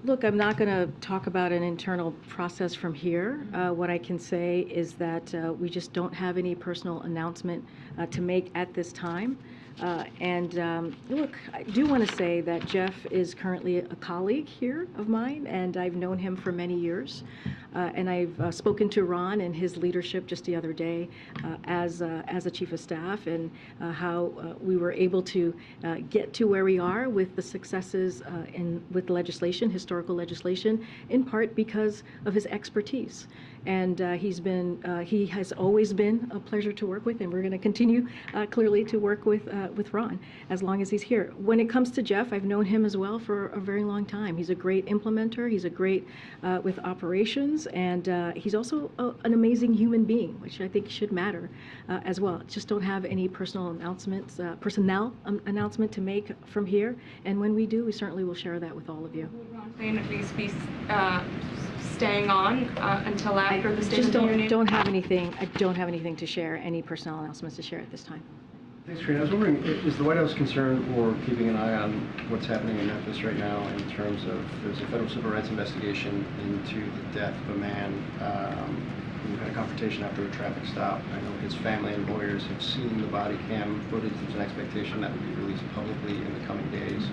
Look, I'm not going to talk about an internal process from here. What I can say is that we just don't have any personal announcement to make at this time. Look, I do want to say that Jeff is currently a colleague here of mine, and I've known him for many years. And I've spoken to Ron and his leadership just the other day as a chief of staff, and how we were able to get to where we are with the successes with legislation, historical legislation, in part because of his expertise. And he has always been a pleasure to work with, and we're going to continue clearly to work with Ron as long as he's here. When it comes to Jeff, I've known him as well for a very long time. He's a great implementer. He's a great with operations, and he's also an amazing human being, which I think should matter as well. Just don't have any personnel announcement to make from here, and when we do, we certainly will share that with all of you. Will Ron Klain at least be staying on until after? Mike or the State Just of the don't, Union? don't have anything, I don't have anything to share, any personnel announcements to share at this time. Thanks, Karine. I was wondering, is the White House concerned or keeping an eye on what's happening in Memphis right now in terms of, there's a federal civil rights investigation into the death of a man who had a confrontation after a traffic stop. I know his family and lawyers have seen the body cam footage. There's an expectation that will be released publicly in the coming days.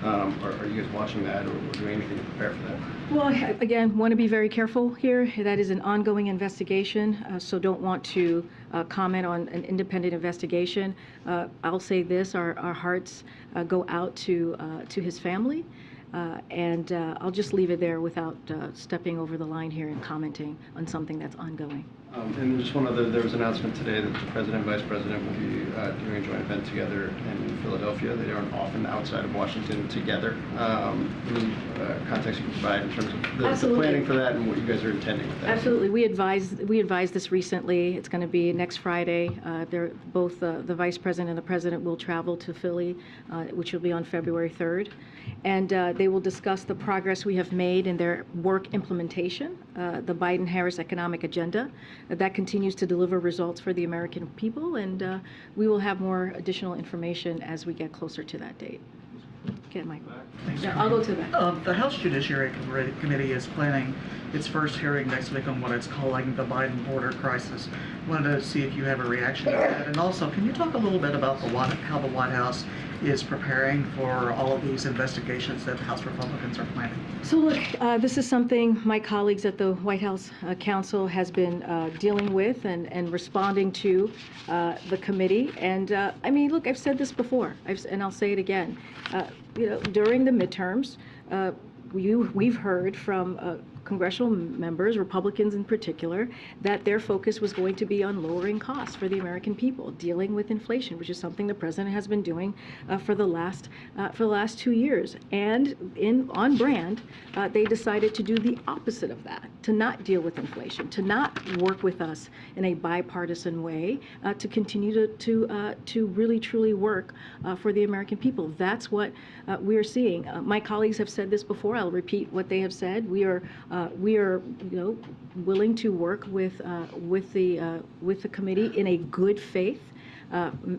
Are you guys watching that or doing anything to prepare for that? Well, again, want to be very careful here. That is an ongoing investigation, so don't want to comment on an independent investigation. I'll say this, our hearts go out to his family, and I'll just leave it there without stepping over the line here and commenting on something that's ongoing. And just one other, there was an announcement today that the President and Vice President will be doing a joint event together in Philadelphia. They aren't often outside of Washington together. Any context you can provide in terms of the planning for that and what you guys are intending with that? Absolutely. We advised this recently. It's going to be next Friday. Both the Vice President and the President will travel to Philly, which will be on February 3rd. And they will discuss the progress we have made in their work implementation, the Biden-Harris economic agenda. That continues to deliver results for the American people, and we will have more additional information as we get closer to that date. Okay, Mike. Thanks, Yeah, I'll go to that. The House Judiciary Committee is planning its first hearing next week on what it's calling the Biden border crisis. Wanted to see if you have a reaction to that, and also, can you talk a little bit about how the White House is preparing for all of these investigations that House Republicans are planning? So look, this is something my colleagues at the White House Council has been dealing with and responding to the committee. And I mean, look, I've said this before, and I'll say it again. During the midterms, we've heard from congressional members, Republicans in particular, that their focus was going to be on lowering costs for the American people, dealing with inflation, which is something the president has been doing for the last 2 years. And on brand, they decided to do the opposite of that, to not deal with inflation, to not work with us in a bipartisan way, to continue to really truly work for the American people. That's what we're seeing. My colleagues have said this before. I'll repeat what they have said. We are willing to work with the committee in a good faith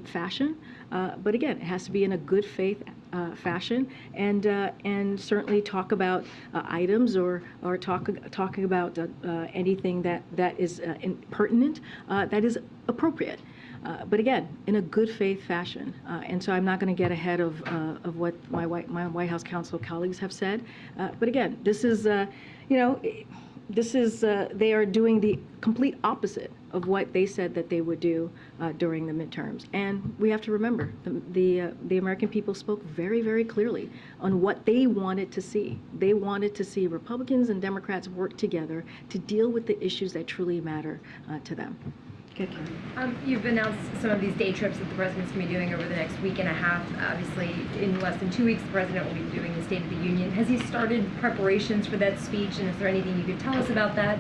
fashion, but again, it has to be in a good faith fashion, and certainly talk about items or talking about anything that is pertinent, that is appropriate. But again, in a good faith fashion. And so I'm not going to get ahead of what my White House Council colleagues have said. But again, this is, they are doing the complete opposite of what they said that they would do during the midterms. And we have to remember, the American people spoke very, very clearly on what they wanted to see. They wanted to see Republicans and Democrats work together to deal with the issues that truly matter to them. You've announced some of these day trips that the president's going to be doing over the next week and a half. Obviously, in less than 2 weeks, the president will be doing the State of the Union. Has he started preparations for that speech, and is there anything you could tell us about that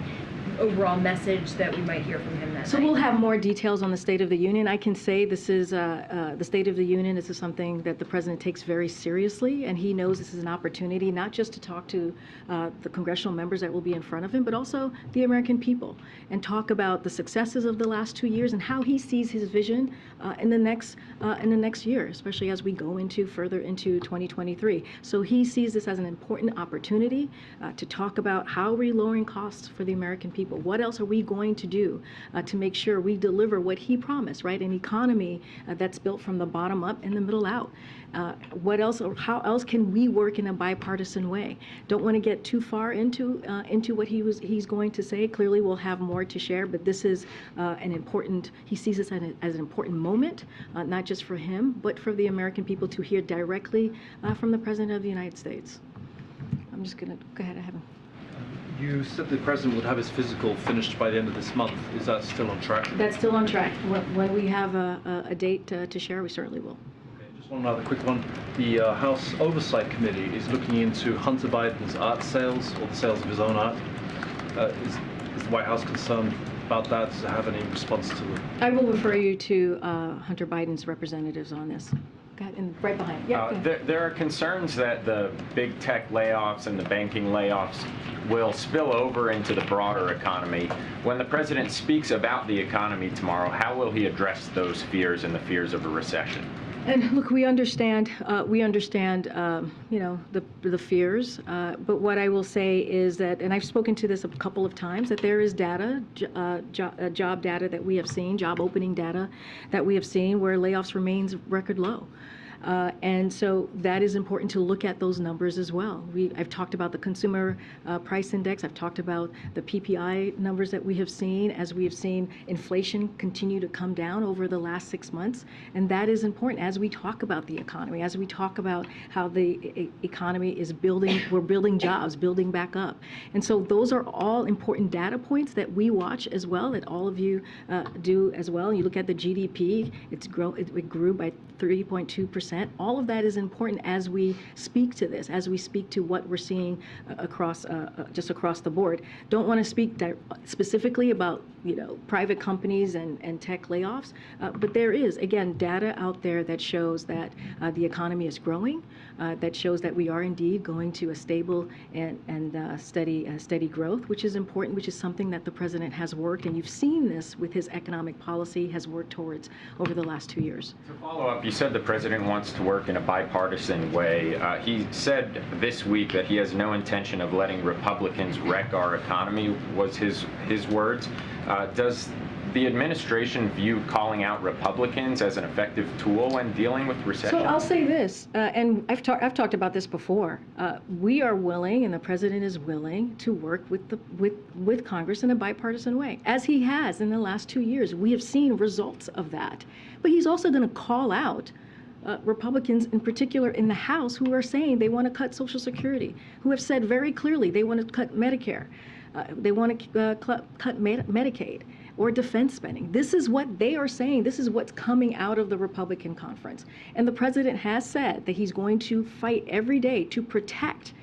overall message that we might hear from him that So night? we'll have more details on the State of the Union. I can say this is the State of the Union. This is something that the president takes very seriously, and he knows this is an opportunity not just to talk to the congressional members that will be in front of him, but also the American people, and talk about the successes of the last 2 years and how he sees his vision in the next year, especially as we go further into 2023. So he sees this as an important opportunity to talk about how we're lowering costs for the American people. What else are we going to do to make sure we deliver what he promised, right? An economy that's built from the bottom up and the middle out. What else, or how else can we work in a bipartisan way? Don't want to get too far into what he's going to say. Clearly, we'll have more to share, but this is he sees this as an important moment, not just for him, but for the American people to hear directly from the President of the United States. I'm just going to go ahead. You said the president would have his physical finished by the end of this month. Is that still on track? That's still on track. When we have a date to share, we certainly will. Okay, just one other quick one. The House Oversight Committee is looking into Hunter Biden's art sales, or the sales of his own art. Is the White House concerned about that? Does it have any response to it? I will refer you to Hunter Biden's representatives on this. Go ahead, and right behind. Yeah, go ahead. There are concerns that the big tech layoffs and the banking layoffs will spill over into the broader economy. When the president speaks about the economy tomorrow, how will he address those fears and the fears of a recession? And look, we understand, you know, the fears. But what I will say is that, and I've spoken to this a couple of times, that there is data, job data that we have seen, job opening data that we have seen, where layoffs remains record low. And so that is important to look at those numbers as well. I've talked about the consumer price index. I've talked about the PPI numbers that we have seen, as we have seen inflation continue to come down over the last 6 months. And that is important as we talk about the economy, as we talk about how the economy is building, we're building jobs, building back up. And so those are all important data points that we watch as well, that all of you do as well. You look at the GDP, it grew by 3.2%. All of that is important as we speak to this, as we speak to what we're seeing across, just across the board. Don't want to speak specifically about, you know, private companies and tech layoffs, but there is, again, data out there that shows that the economy is growing, that shows that we are indeed going to a stable and steady growth, which is important, which is something that the president has worked, and you've seen this with his economic policy, has worked towards over the last 2 years. To follow up, you said the president wants to work in a bipartisan way. He said this week that he has no intention of letting Republicans wreck our economy, was his words. Does the administration view calling out Republicans as an effective tool when dealing with recession? So I'll say this, and I've talked about this before. We are willing, and the president is willing, to work with Congress in a bipartisan way, as he has in the last 2 years. We have seen results of that. But he's also going to call out Republicans, in particular in the House, who are saying they want to cut Social Security, who have said very clearly they want to cut Medicare, they want to cut Medicaid, or defense spending. This is what they are saying. This is what's coming out of the Republican conference. And the president has said that he's going to fight every day to protect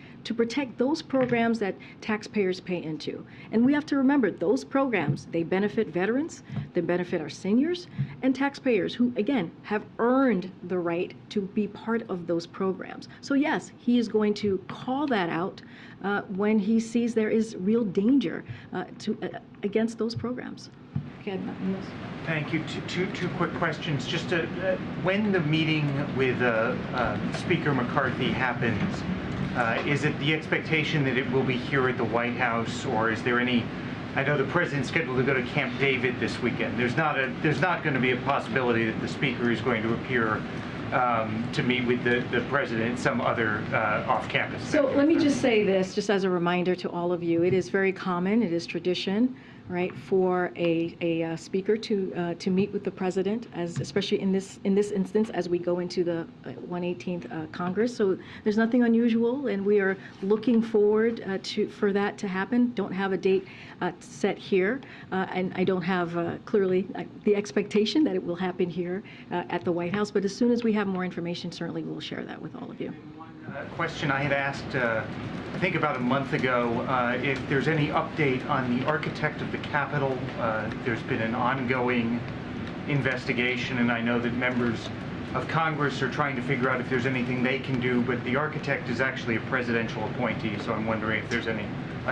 those programs that taxpayers pay into. And we have to remember, those programs, they benefit veterans, they benefit our seniors, and taxpayers who, again, have earned the right to be part of those programs. So yes, he is going to call that out when he sees there is real danger against those programs. Okay, thank you. Two quick questions. Just when the meeting with Speaker McCarthy happens, is it the expectation that it will be here at the White House, or is there any? I know the president's scheduled to go to Camp David this weekend. There's not going to be a possibility that the speaker is going to appear to meet with the president some other off-campus. So let me just say this, just as a reminder to all of you. It is very common. It is tradition, right, for a speaker to meet with the president, especially in this instance, as we go into the 118th Congress. So there's nothing unusual, and we are looking forward for that to happen. Don't have a date set here, and I don't have clearly the expectation that it will happen here at the White House. But as soon as we have more information, certainly we'll share that with all of you. Question I had asked, I think about a month ago, if there's any update on the architect of the Capitol. There's been an ongoing investigation, and I know that members of Congress are trying to figure out if there's anything they can do, but the architect is actually a presidential appointee, so I'm wondering if there's any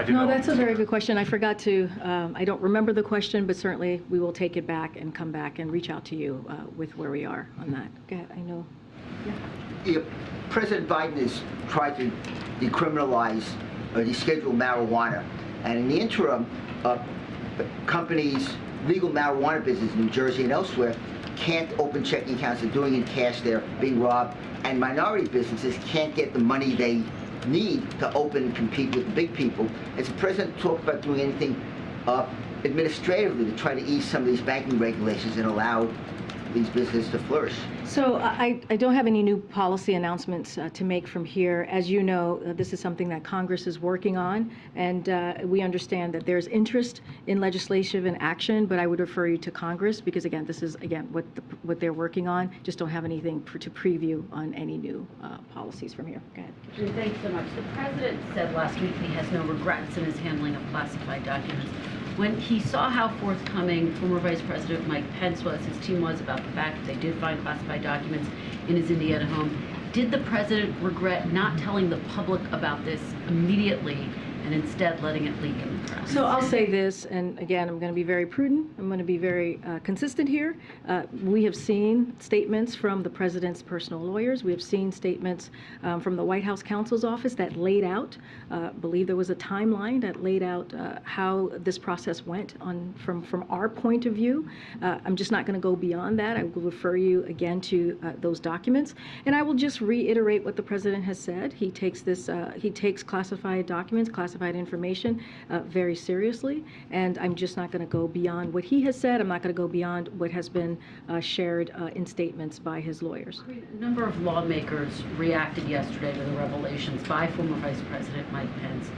No, that's a very good question. I forgot to, I don't remember the question, but certainly we will take it back and come back and reach out to you with where we are on that. Go ahead, I know. Yeah. President Biden has tried to decriminalize or deschedule marijuana, and in the interim, companies, legal marijuana business in New Jersey and elsewhere, can't open checking accounts. They're doing it in cash. They're being robbed, and minority businesses can't get the money they need to open and compete with the big people. Has the president talked about doing anything administratively to try to ease some of these banking regulations and allow these businesses to flourish? So I don't have any new policy announcements to make from here. As you know, this is something that Congress is working on, and we understand that there's interest in legislative and action, but I would refer you to Congress because, again, this is, again, what they're working on. Just don't have anything to preview on any new policies from here. Go ahead. Thanks so much. The president said last week he has no regrets in his handling of classified documents. When he saw how forthcoming former Vice President Mike Pence was, his team was about the fact that they did find classified documents in his Indiana home, did the president regret not telling the public about this immediately and instead letting it leak in the press? So I'll say this, and again, I'm going to be very prudent. I'm going to be very consistent here. We have seen statements from the president's personal lawyers. We have seen statements from the White House counsel's office that laid out, believe there was a timeline that laid out how this process went from our point of view. I'm just not going to go beyond that. I will refer you again to those documents, and I will just reiterate what the president has said. He takes classified documents, classified information very seriously, and I'm just not going to go beyond what he has said. I'm not going to go beyond what has been shared in statements by his lawyers. A number of lawmakers reacted yesterday to the revelations by former Vice President Mike Pence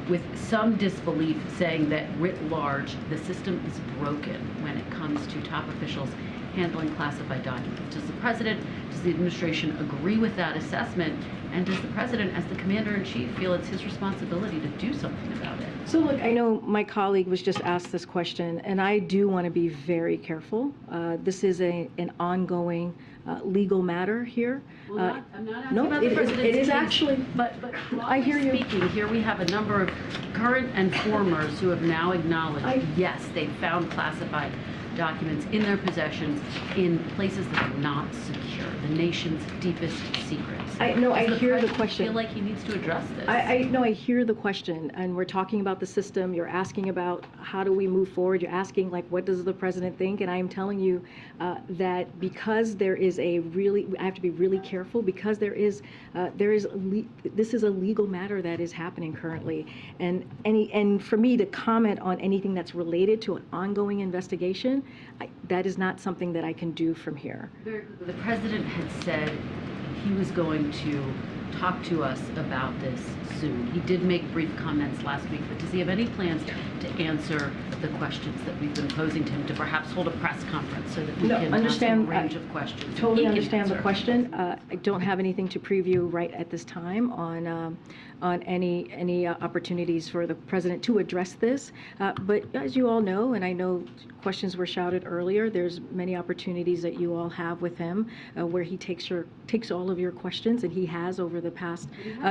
with some disbelief, saying that writ large, the system is broken when it comes to top officials handling classified documents. Does the president, does the administration agree with that assessment? And does the president, as the commander-in-chief, feel it's his responsibility to do something about it? So look, I know my colleague was just asked this question, and I do want to be very careful. This is an ongoing legal matter here. Well, I'm not asking no, about the president's it is case, actually, but I hear you. Speaking, here we have a number of current and formers who have now acknowledged, yes, they found classified documents in their possessions in places that are not secure, the nation's deepest secrets. I hear the question. I feel like he needs to address this. I hear the question, and we're talking about the system. You're asking about how do we move forward. You're asking, like, what does the president think? And I am telling you that because there is I have to be really careful, because this is a legal matter that is happening currently, and for me to comment on anything that's related to an ongoing investigation, that is not something that I can do from here. The president had said he was going to talk to us about this soon. He did make brief comments last week, but does he have any plans to answer the questions that we've been posing to him, to perhaps hold a press conference so that we can ask him a range of questions? Totally understand the question. I don't have anything to preview right at this time on any opportunities for the president to address this. But as you all know, and I know questions were shouted earlier, there's many opportunities that you all have with him where he takes all of your questions, and he has over the past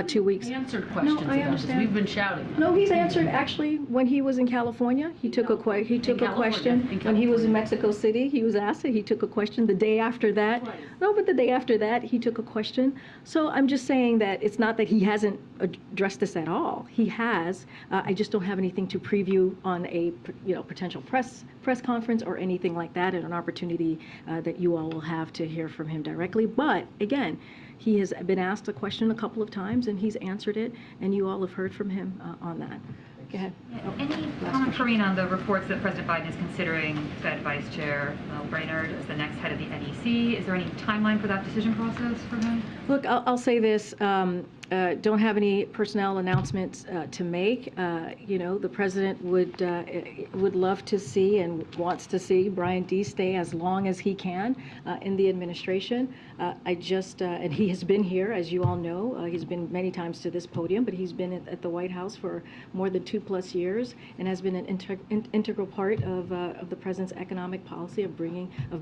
2 weeks. Answered questions about this. We've been shouting them. No, he's answered. Actually, when he was in California, he took a question. When he was in Mexico City, he was asked it. He took a question. The day after that, the day after that, he took a question. So I'm just saying that it's not that he hasn't addressed this at all. He has. I just don't have anything to preview on a potential press conference or anything like that, and an opportunity that you all will have to hear from him directly. But again, he has been asked a question a couple of times, and he's answered it, and you all have heard from him on that. Go ahead. Any comment, Karine, on the reports that President Biden is considering Fed Vice Chair Brainard as the next head of the NEC? Is there any timeline for that decision process for him? Look, I'll say this. Don't have any personnel announcements to make. The president would love to see and wants to see Brian D. stay as long as he can in the administration. And he has been here, as you all know. He's been many times to this podium, but he's been at the White House for more than 2+ years and has been an integral part of the president's economic policy of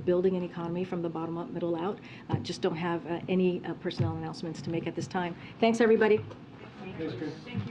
building an economy from the bottom up, middle out. Just don't have any personnel announcements to make at this time. Thanks, everybody. Thank you.